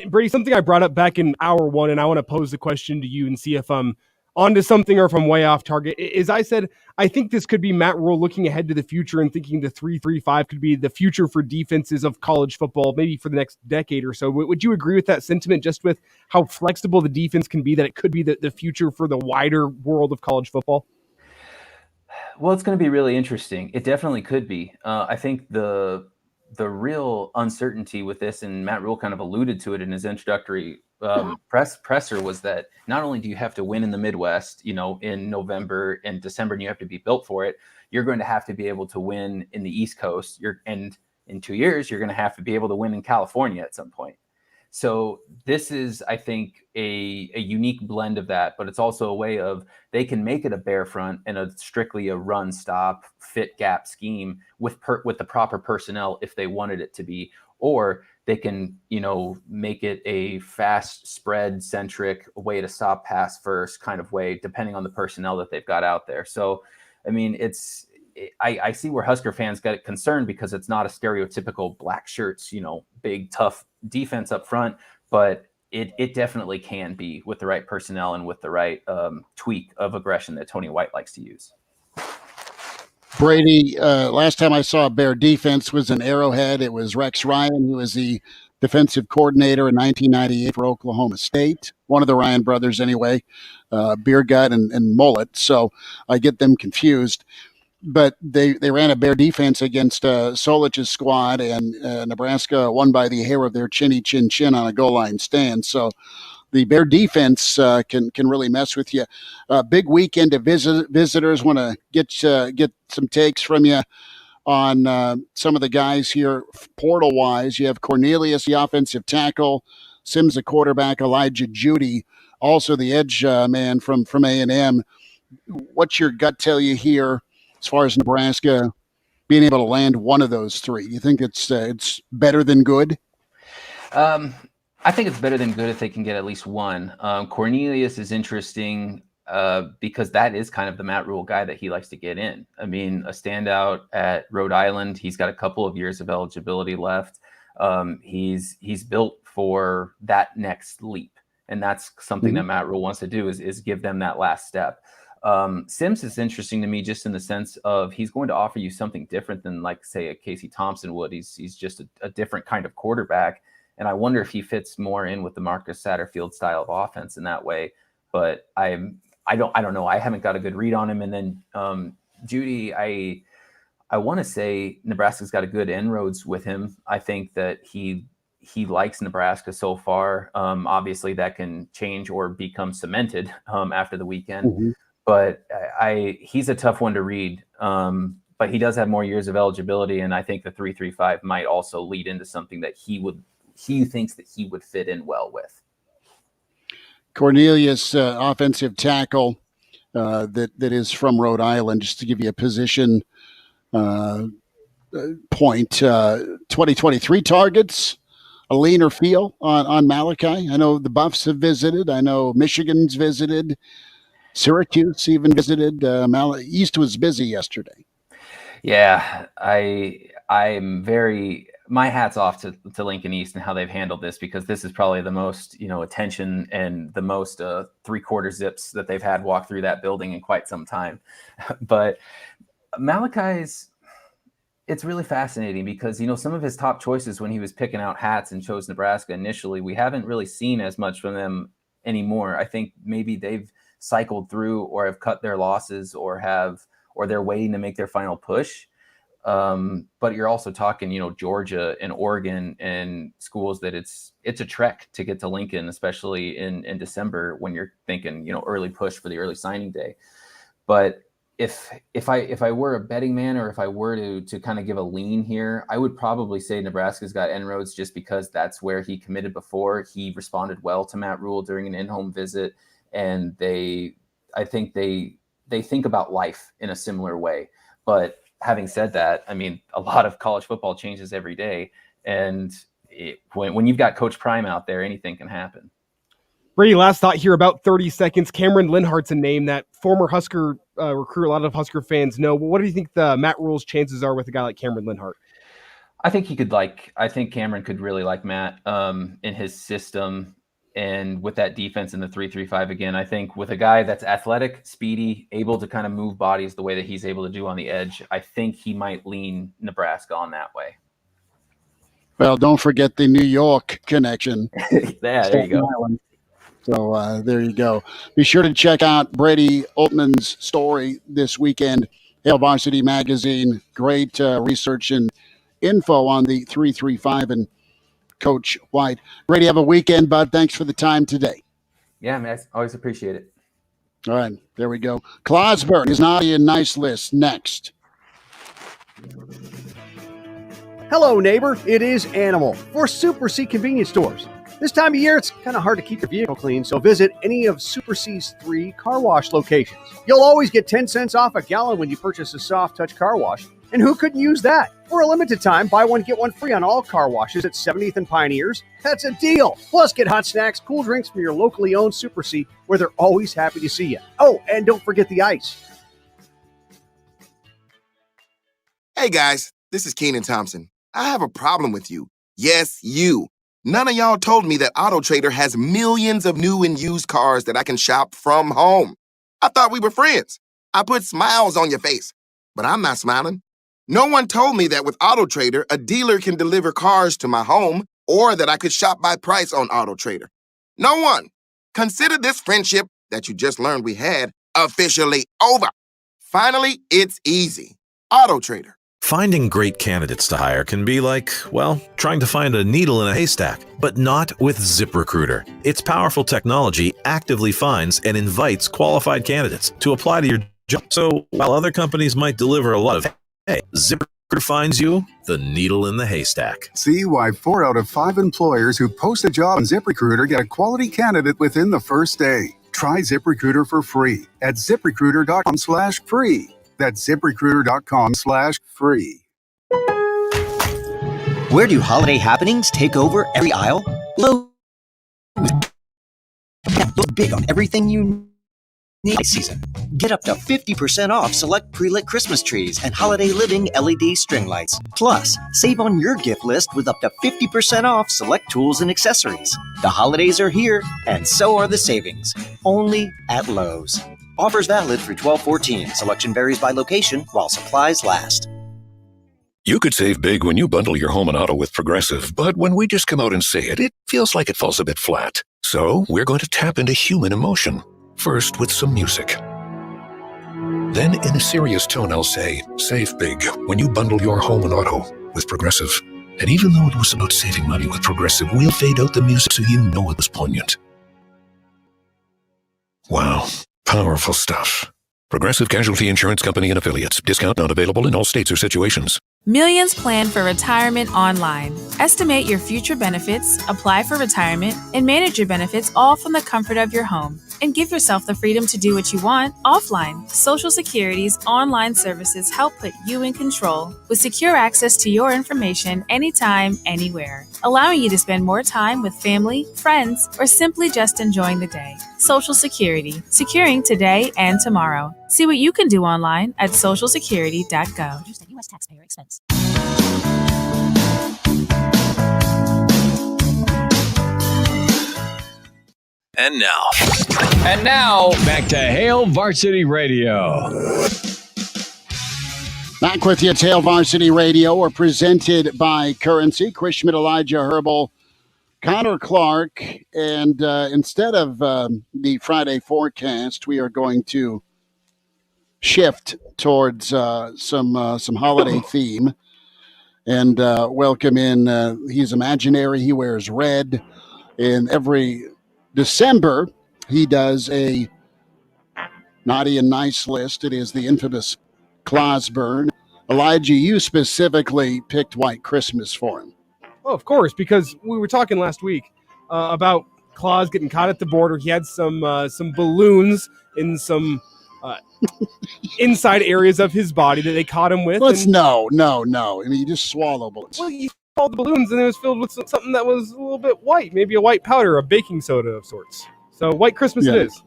Brady, something I brought up back in hour one, and I want to pose the question to you and see if I'm onto something or if I'm way off target, is I said, I think this could be Matt Rule looking ahead to the future and thinking the 3-3-5 could be the future for defenses of college football, maybe for the next decade or so. Would you agree with that sentiment, just with how flexible the defense can be, that it could be the future for the wider world of college football? Well, it's going to be really interesting. It definitely could be. I think the real uncertainty with this, and Matt Rule kind of alluded to it in his introductory presser, was that not only do you have to win in the Midwest, in November and December, and you have to be built for it, you're going to have to be able to win in the East Coast. And in 2 years, you're going to have to be able to win in California at some point. So this is, I think, a unique blend of that, but it's also a way of they can make it a bare front and strictly a run stop fit gap scheme with the proper personnel if they wanted it to be, or they can, make it a fast spread centric way to stop pass first kind of way, depending on the personnel that they've got out there. So, I mean, I see where Husker fans get concerned because it's not a stereotypical black shirts, big, tough defense up front, but it definitely can be with the right personnel and with the right tweak of aggression that Tony White likes to use. Brady, last time I saw a Bear defense was in Arrowhead. It was Rex Ryan, who was the defensive coordinator in 1998 for Oklahoma State. One of the Ryan brothers anyway, beer gut and mullet. So I get them confused. But they ran a Bear defense against Solich's squad, and Nebraska won by the hair of their chinny chin chin on a goal line stand. So the Bear defense can really mess with you. Big weekend of visitors. Want to get some takes from you on some of the guys here portal wise. You have Cornelius, the offensive tackle, Sims, the quarterback, Elijah Judy, also the edge man from A&M. What's your gut tell you here as far as Nebraska being able to land one of those three? You think it's better than good? I think it's better than good if they can get at least one. Cornelius is interesting because that is kind of the Matt Rule guy that he likes to get in. I mean, a standout at Rhode Island. He's got a couple of years of eligibility left. He's built for that next leap. And that's something that Matt Rule wants to do is give them that last step. Sims is interesting to me just in the sense of he's going to offer you something different than, like, say, a Casey Thompson would. He's just a different kind of quarterback. And I wonder if he fits more in with the Marcus Satterfield style of offense in that way. But I don't know. I haven't got a good read on him. And then Judy, I want to say Nebraska's got a good inroads with him. I think that he likes Nebraska so far. Obviously, that can change or become cemented after the weekend. But he's a tough one to read. But he does have more years of eligibility, and I think the 3-3-5 might also lead into something that he thinks that he would fit in well with. Cornelius, offensive tackle that is from Rhode Island, just to give you a position point. 2023 targets, a leaner feel on Malachi. I know the Buffs have visited. I know Michigan's visited. Syracuse even visited. East was busy yesterday. Yeah, I'm very. My hat's off to Lincoln East and how they've handled this, because this is probably the most, attention and the most 3/4 zips that they've had walk through that building in quite some time. But Malachi's, it's really fascinating because, some of his top choices when he was picking out hats and chose Nebraska initially, we haven't really seen as much from them anymore. I think maybe they've cycled through or have cut their losses or they're waiting to make their final push. But you're also talking, Georgia and Oregon and schools that it's a trek to get to Lincoln, especially in December when you're thinking, early push for the early signing day. But if I were a betting man, or if I were to kind of give a lean here, I would probably say Nebraska's got inroads just because that's where he committed before. He responded well to Matt Rule during an in-home visit, and I think they think about life in a similar way. But having said that, I mean, a lot of college football changes every day. And when you've got Coach Prime out there, anything can happen. Brady, last thought here, about 30 seconds. Cameron Linhart's a name that former Husker recruit a lot of Husker fans know. What do you think the Matt Rule's chances are with a guy like Cameron Linhart? I think Cameron could really like Matt in his system. And with that defense in the 3-3-5 again, I think with a guy that's athletic, speedy, able to kind of move bodies the way that he's able to do on the edge, I think he might lean Nebraska on that way. Well, don't forget the New York connection. Yeah, there you go. Island. So there you go. Be sure to check out Brady Oltmans' story this weekend. Hail Varsity Magazine, great research and info on the 3-3-5 and Coach White. Brady, have a weekend, bud. Thanks for the time today. Yeah, man, I always appreciate it. All right, there we go. Clauseborne is not a nice list. Next. Hello, neighbor. It is Animal for Super C convenience stores. This time of year, it's kind of hard to keep your vehicle clean, so visit any of Super C's 3 car wash locations. You'll always get 10 cents off a gallon when you purchase a soft touch car wash. And who couldn't use that? For a limited time, buy one, get one free on all car washes at 70th and Pioneers. That's a deal. Plus, get hot snacks, cool drinks from your locally owned Super C, where they're always happy to see you. Oh, and don't forget the ice. Hey, guys, this is Keenan Thompson. I have a problem with you. Yes, you. None of y'all told me that AutoTrader has millions of new and used cars that I can shop from home. I thought we were friends. I put smiles on your face, but I'm not smiling. No one told me that with AutoTrader, a dealer can deliver cars to my home, or that I could shop by price on AutoTrader. No one. Consider this friendship that you just learned we had officially over. Finally, it's easy. AutoTrader. Finding great candidates to hire can be like, well, trying to find a needle in a haystack, but not with ZipRecruiter. Its powerful technology actively finds and invites qualified candidates to apply to your job. So while other companies might deliver a lot of hay, ZipRecruiter finds you the needle in the haystack. See why 4 out of 5 employers who post a job on ZipRecruiter get a quality candidate within the first day. Try ZipRecruiter for free at ZipRecruiter.com/free. That's ZipRecruiter.com/free. Where do holiday happenings take over every aisle? Lowe's. Look big on everything you need this season. Get up to 50% off select pre-lit Christmas trees and holiday living LED string lights. Plus, save on your gift list with up to 50% off select tools and accessories. The holidays are here, and so are the savings. Only at Lowe's. Offers valid through 12/14. Selection varies by location while supplies last. You could save big when you bundle your home and auto with Progressive, but when we just come out and say it, it feels like it falls a bit flat. So we're going to tap into human emotion. First with some music. Then in a serious tone, I'll say, save big when you bundle your home and auto with Progressive. And even though it was about saving money with Progressive, we'll fade out the music so you know it was poignant. Wow, powerful stuff. Progressive Casualty Insurance Company and Affiliates. Discount not available in all states or situations. Millions plan for retirement online. Estimate your future benefits, apply for retirement, and manage your benefits all from the comfort of your home. And give yourself the freedom to do what you want offline. Social Security's online services help put you in control with secure access to your information anytime, anywhere, allowing you to spend more time with family, friends, or simply just enjoying the day. Social Security, securing today and tomorrow. See what you can do online at socialsecurity.gov. Produced at U.S. taxpayer expense. And now, back to Hail Varsity Radio. Back with you at Hail Varsity Radio. We're presented by Currency. Chris Schmidt, Elijah Herbel, Connor Clark. And instead of the Friday forecast, we are going to shift towards some holiday theme and welcome in. He's imaginary. He wears red. And every December, he does a naughty and nice list. It is the infamous Clauseborne. Elijah, you specifically picked White Christmas for him. Oh, of course, because we were talking last week about Claus getting caught at the border. He had some balloons in some inside areas of his body that they caught him with. No. I mean, you just swallow bullets. Well, he swallowed the balloons, and it was filled with something that was a little bit white, maybe a white powder, a baking soda of sorts. So, White Christmas it is.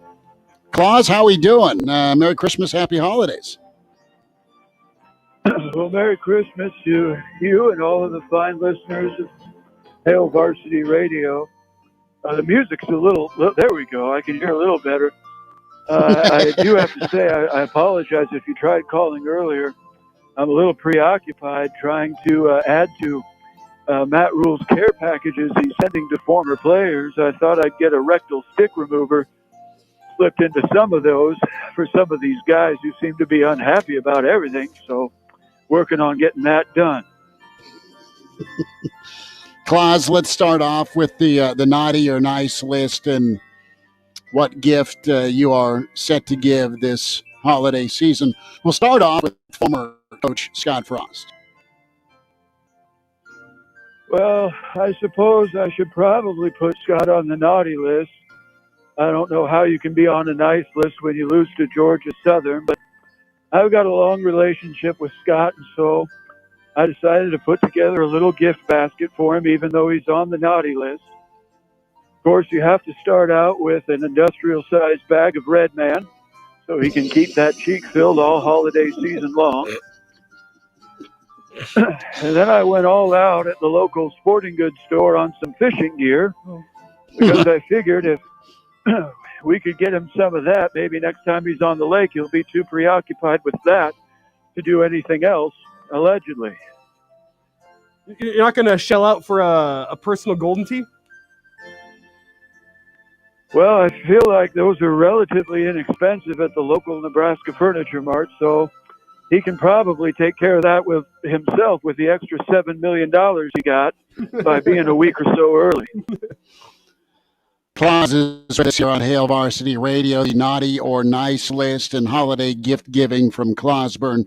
Claus, how we doing? Merry Christmas, Happy Holidays. Well, Merry Christmas to you and all of the fine listeners of Hail Varsity Radio. The music's a little, there we go. I can hear a little better. I do have to say, I apologize if you tried calling earlier. I'm a little preoccupied trying to add to Matt Rule's care packages he's sending to former players. I thought I'd get a rectal stick remover slipped into some of those for some of these guys who seem to be unhappy about everything. So working on getting that done. Claus, let's start off with the naughty or nice list and what gift you are set to give this holiday season. We'll start off with former coach Scott Frost. Well, I suppose I should probably put Scott on the naughty list. I don't know how you can be on a nice list when you lose to Georgia Southern, but I've got a long relationship with Scott, and so I decided to put together a little gift basket for him, even though he's on the naughty list. Of course, you have to start out with an industrial-sized bag of Red Man, so he can keep that cheek filled all holiday season long. And then I went all out at the local sporting goods store on some fishing gear, because I figured if we could get him some of that, maybe next time he's on the lake, he'll be too preoccupied with that to do anything else, allegedly. You're not going to shell out for a personal golden tee? Well, I feel like those are relatively inexpensive at the local Nebraska Furniture Mart, so he can probably take care of that with himself with the extra $7 million he got by being a week or so early. Claus is with us here on Hail Varsity Radio, the naughty or nice list and holiday gift giving from Clauseborne.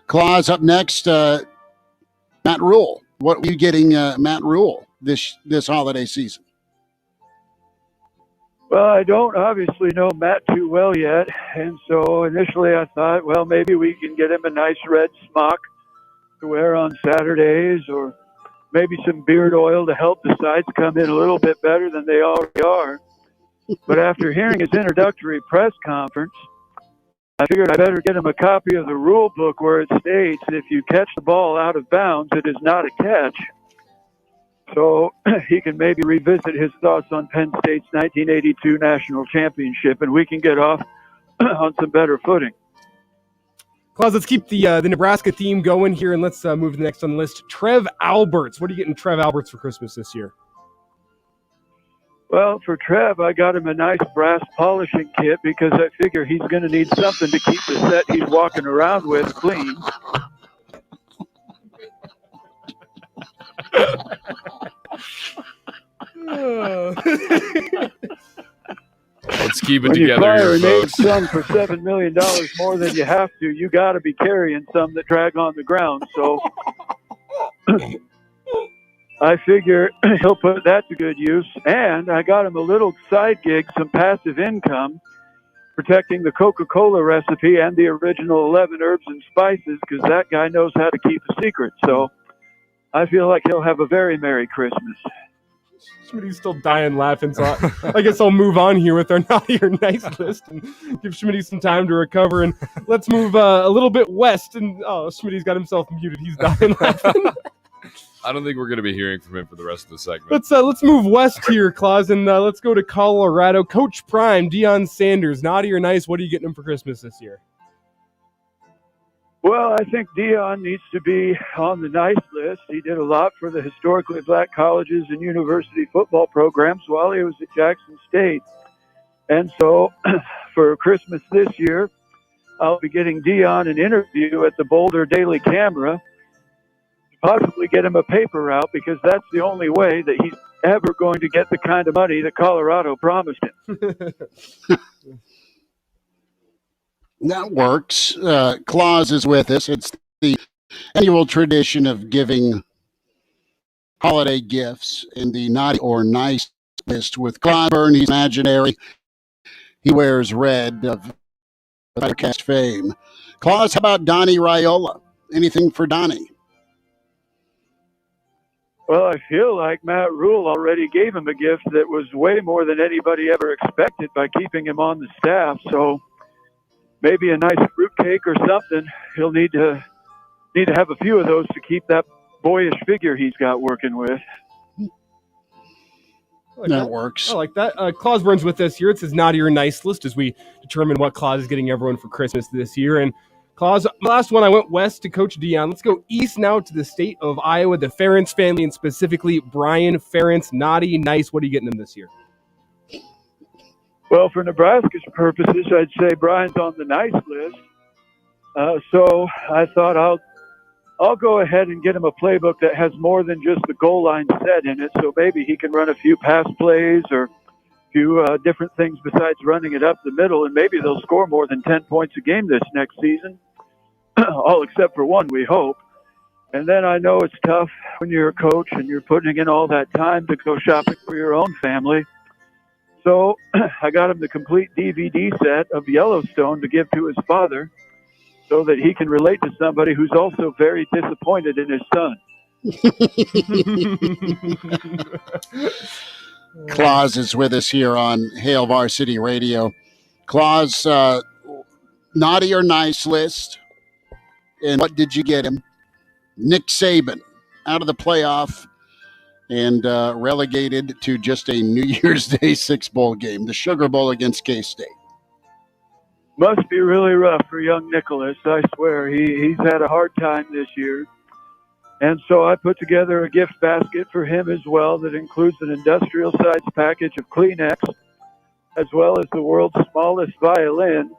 Claus, up next, Matt Rule. What are you getting Matt Rule this holiday season? Well, I don't obviously know Matt too well yet, and so initially I thought, well, maybe we can get him a nice red smock to wear on Saturdays or maybe some beard oil to help the sides come in a little bit better than they already are. But after hearing his introductory press conference, I figured I better get him a copy of the rule book where it states if you catch the ball out of bounds, it is not a catch. So he can maybe revisit his thoughts on Penn State's 1982 national championship, and we can get off on some better footing. Claus, let's keep the Nebraska theme going here, and let's move to the next on the list. Trev Alberts. What are you getting Trev Alberts for Christmas this year? Well, for Trev, I got him a nice brass polishing kit because I figure he's going to need something to keep the set he's walking around with clean. Let's keep it when together you fire here, a native folks. son for $7 million more than you have to, you got to be carrying some that drag on the ground. So I figure he'll put that to good use. And I got him a little side gig, some passive income, protecting the Coca-Cola recipe and the original 11 herbs and spices, because that guy knows how to keep a secret. So I feel like he'll have a very Merry Christmas. Schmitty's still dying laughing, so I guess I'll move on here with our naughty or nice list and give Schmitty some time to recover. And let's move a little bit west. And Schmitty's got himself muted. He's dying laughing. I don't think we're going to be hearing from him for the rest of the segment. Let's move west here, Claus, and let's go to Colorado. Coach Prime, Deion Sanders, naughty or nice, what are you getting him for Christmas this year? Well, I think Deion needs to be on the nice list. He did a lot for the historically black colleges and university football programs while he was at Jackson State. And so for Christmas this year, I'll be getting Deion an interview at the Boulder Daily Camera, possibly get him a paper route, because that's the only way that he's ever going to get the kind of money that Colorado promised him. That works. Claus is with us. It's the annual tradition of giving holiday gifts in the naughty or nice list with Clauseborne. He's imaginary. He wears red of podcast fame. Claus, how about Donnie Raiola? Anything for Donnie? Well, I feel like Matt Rule already gave him a gift that was way more than anybody ever expected by keeping him on the staff. So maybe a nice fruitcake or something. He'll need to have a few of those to keep that boyish figure he's got working with. That works. I like that. Clauseborne's with us here. It's his naughty or nice list as we determine what Claus is getting everyone for Christmas this year. And Claus, last one, I went west to Coach Deion. Let's go east now to the state of Iowa, the Ferentz family, and specifically Brian Ferentz. Naughty, nice. What are you getting him this year? Well, for Nebraska's purposes, I'd say Brian's on the nice list. So I thought I'll go ahead and get him a playbook that has more than just the goal line set in it. So maybe he can run a few pass plays or a few different things besides running it up the middle, and maybe they'll score more than 10 points a game this next season. All except for one, we hope. And then I know it's tough when you're a coach and you're putting in all that time to go shopping for your own family. So I got him the complete DVD set of Yellowstone to give to his father so that he can relate to somebody who's also very disappointed in his son. Claus is with us here on Hail Varsity Radio. Claus, naughty or nice list. And what did you get him? Nick Saban out of the playoff and relegated to just a New Year's Day 6 bowl game, the Sugar Bowl against K-State. Must be really rough for young Nicholas, I swear. He's had a hard time this year. And so I put together a gift basket for him as well that includes an industrial-sized package of Kleenex, as well as the world's smallest violin,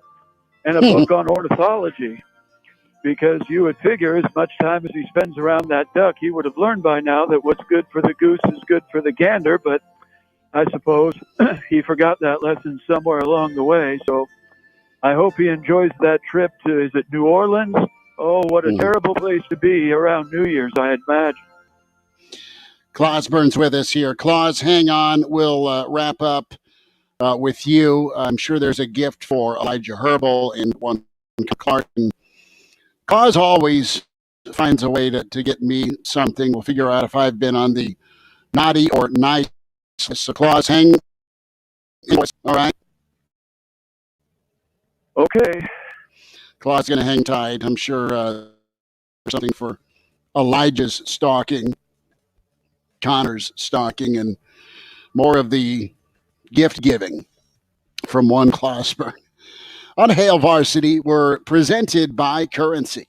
and a book on ornithology. Because you would figure as much time as he spends around that duck, he would have learned by now that what's good for the goose is good for the gander, but I suppose he forgot that lesson somewhere along the way. So I hope he enjoys that trip to, is it New Orleans? Oh, what a terrible place to be around New Year's, I imagine. Clauseborne's with us here. Claus, hang on. We'll wrap up with you. I'm sure there's a gift for Elijah Herbel and one Clark. Claus always finds a way to get me something. We'll figure out if I've been on the naughty or nice list. So, Claus, hang. All right. Okay. Claus going to hang tight. I'm sure something for Elijah's stalking, Connor's stalking, and more of the gift giving from one Clauseborne. On Hail Varsity, we're presented by Currency.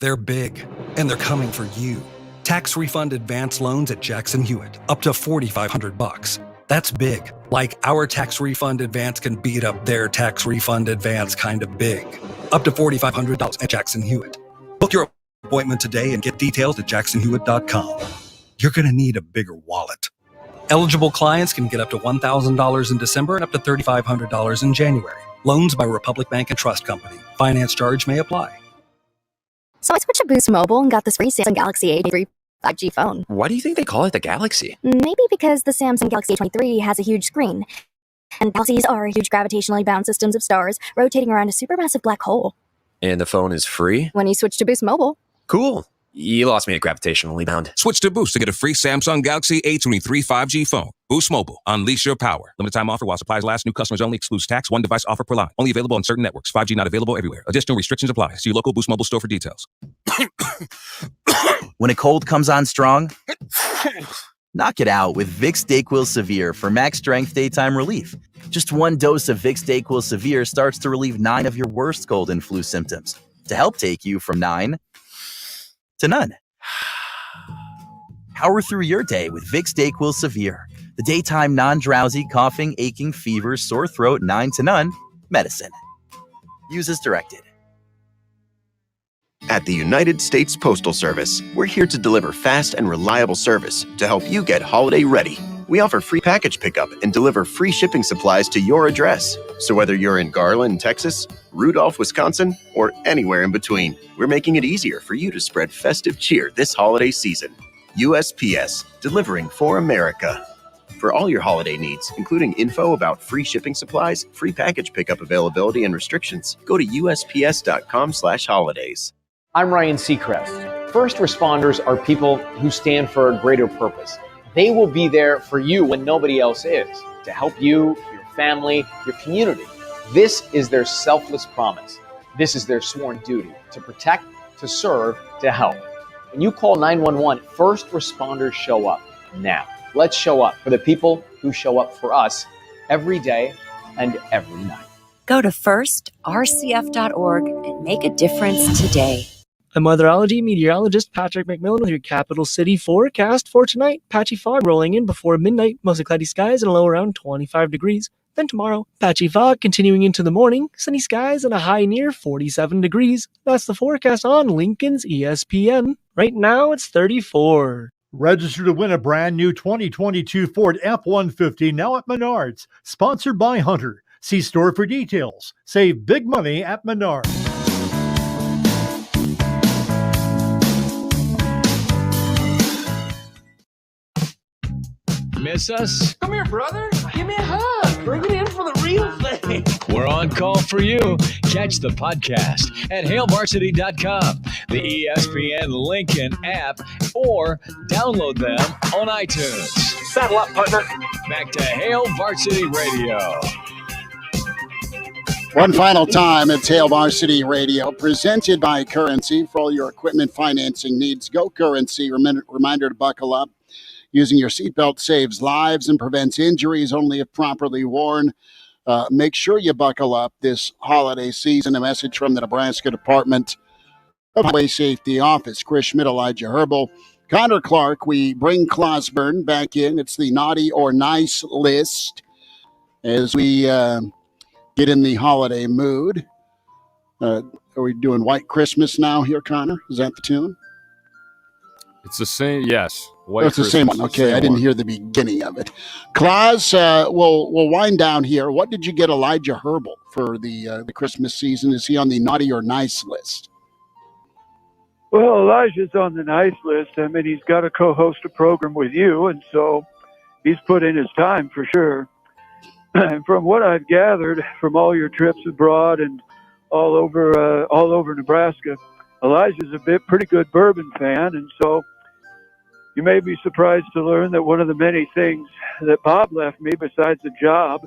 They're big, and they're coming for you. Tax refund advance loans at Jackson Hewitt, up to $4,500. That's big. Like our tax refund advance can beat up their tax refund advance kind of big. Up to $4,500 at Jackson Hewitt. Book your appointment today and get details at jacksonhewitt.com. You're going to need a bigger wallet. Eligible clients can get up to $1,000 in December and up to $3,500 in January. Loans by Republic Bank and Trust Company. Finance charge may apply. So I switched to Boost Mobile and got this free Samsung Galaxy A23 5G phone. Why do you think they call it the Galaxy? Maybe because the Samsung Galaxy A23 has a huge screen. And galaxies are huge gravitationally bound systems of stars rotating around a supermassive black hole. And the phone is free? When you switch to Boost Mobile. Cool. You lost me at gravitationally bound. Switch to Boost to get a free Samsung Galaxy A23 5G phone. Boost Mobile. Unleash your power. Limited time offer while supplies last. New customers only. Excludes tax. One device offer per line. Only available on certain networks. 5G not available everywhere. Additional restrictions apply. See your local Boost Mobile store for details. When a cold comes on strong, knock it out with Vicks DayQuil Severe for max strength daytime relief. Just one dose of Vicks DayQuil Severe starts to relieve 9 of your worst cold and flu symptoms to help take you from 9 to none. Power through your day with Vicks DayQuil Severe, the daytime non-drowsy, coughing, aching, fever, sore throat, 9 to none medicine. Use as directed. At the United States Postal Service, we're here to deliver fast and reliable service to help you get holiday ready. We offer free package pickup and deliver free shipping supplies to your address. So whether you're in Garland, Texas, Rudolph, Wisconsin, or anywhere in between, we're making it easier for you to spread festive cheer this holiday season. USPS, delivering for America. For all your holiday needs, including info about free shipping supplies, free package pickup availability, and restrictions, go to USPS.com/holidays. I'm Ryan Seacrest. First responders are people who stand for a greater purpose. They will be there for you when nobody else is, to help you, your family, your community. This is their selfless promise. This is their sworn duty to protect, to serve, to help. When you call 911, first responders show up now. Let's show up for the people who show up for us every day and every night. Go to firstrcf.org and make a difference today. I'm weatherology meteorologist Patrick McMillan with your capital city forecast for tonight. Patchy fog rolling in before midnight, mostly cloudy skies and a low around 25 degrees. Then tomorrow, patchy fog continuing into the morning, sunny skies and a high near 47 degrees. That's the forecast on Lincoln's ESPN. Right now, it's 34. Register to win a brand new 2022 Ford F-150 now at Menards. Sponsored by Hunter. See store for details. Save big money at Menards. Miss us? Come here, brother. Give me a hug. Bring it in for the real thing. We're on call for you. Catch the podcast at HailVarsity.com, the ESPN Lincoln app, or download them on iTunes. Saddle up, partner. Back to Hail Varsity Radio. One final time, it's Hail Varsity Radio, presented by Currency. For all your equipment financing needs, go Currency. Reminder to buckle up. Using your seatbelt saves lives and prevents injuries only if properly worn. Make sure you buckle up this holiday season. A message from the Nebraska Department of Highway Safety Office. Chris Schmidt, Elijah Herbel, Connor Clark. We bring Clauseborne back in. It's the naughty or nice list as we get in the holiday mood. Are we doing White Christmas now here, Connor? Is that the tune? It's the same, yes. It's the same one. Okay, I didn't hear the beginning of it. Claus, we'll wind down here. What did you get Elijah Herbel for the Christmas season? Is he on the naughty or nice list? Well, Elijah's on the nice list. I mean, he's got to co-host a program with you, and so he's put in his time for sure. And from what I've gathered from all your trips abroad and all over Nebraska. Elijah's a pretty good bourbon fan, and so you may be surprised to learn that one of the many things that Bob left me besides a job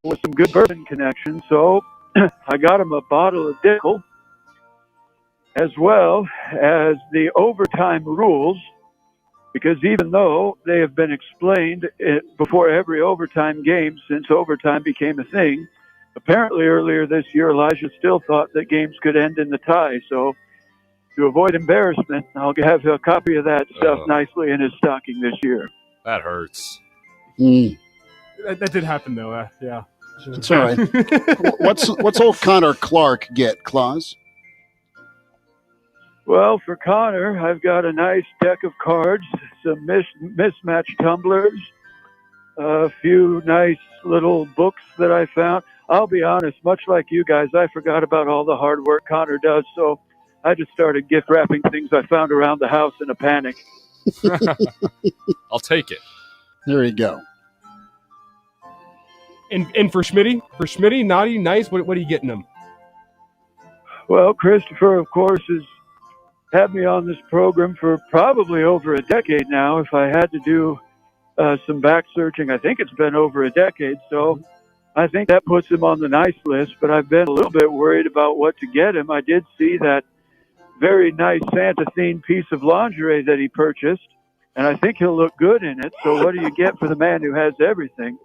was some good bourbon connections. So I got him a bottle of Dickel, as well as the overtime rules, because even though they have been explained before every overtime game since overtime became a thing, apparently earlier this year Elijah still thought that games could end in the tie. So to avoid embarrassment, I'll have a copy of that stuff nicely in his stocking this year. That hurts. That did happen, though. Yeah. It's all right. What's old Connor Clark get, Claus? Well, for Connor, I've got a nice deck of cards, some mismatched tumblers, a few nice little books that I found. I'll be honest, much like you guys, I forgot about all the hard work Connor does, so I just started gift wrapping things I found around the house in a panic. I'll take it. There you go. And for Schmitty, naughty, nice, what are you getting him? Well, Christopher, of course, has had me on this program for probably over a decade now. If I had to do some back searching, I think it's been over a decade. So I think that puts him on the nice list, but I've been a little bit worried about what to get him. I did see that very nice Santa-themed piece of lingerie that he purchased, and I think he'll look good in it. So what do you get for the man who has everything?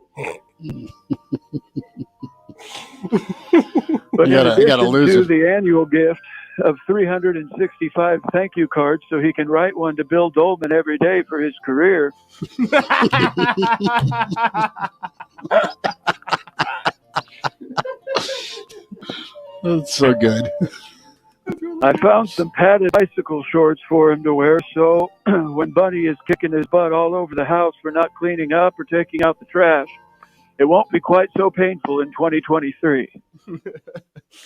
But in addition to the annual gift of 365 thank you cards, so he can write one to Bill Doleman every day for his career. That's so good. I found some padded bicycle shorts for him to wear, so when Bunny is kicking his butt all over the house for not cleaning up or taking out the trash, it won't be quite so painful in 2023.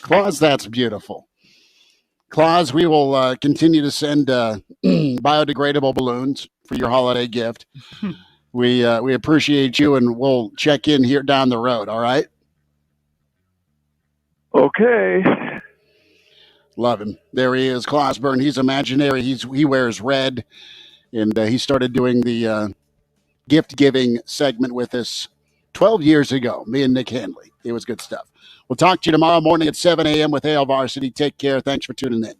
Claus, that's beautiful. Claus, we will continue to send biodegradable balloons for your holiday gift. We appreciate you, and we'll check in here down the road, all right? Okay. Love him. There he is, Clauseborne. He's imaginary. He wears red, and he started doing the gift-giving segment with us 12 years ago, me and Nick Hanley. It was good stuff. We'll talk to you tomorrow morning at 7 a.m. with Hail Varsity. Take care. Thanks for tuning in.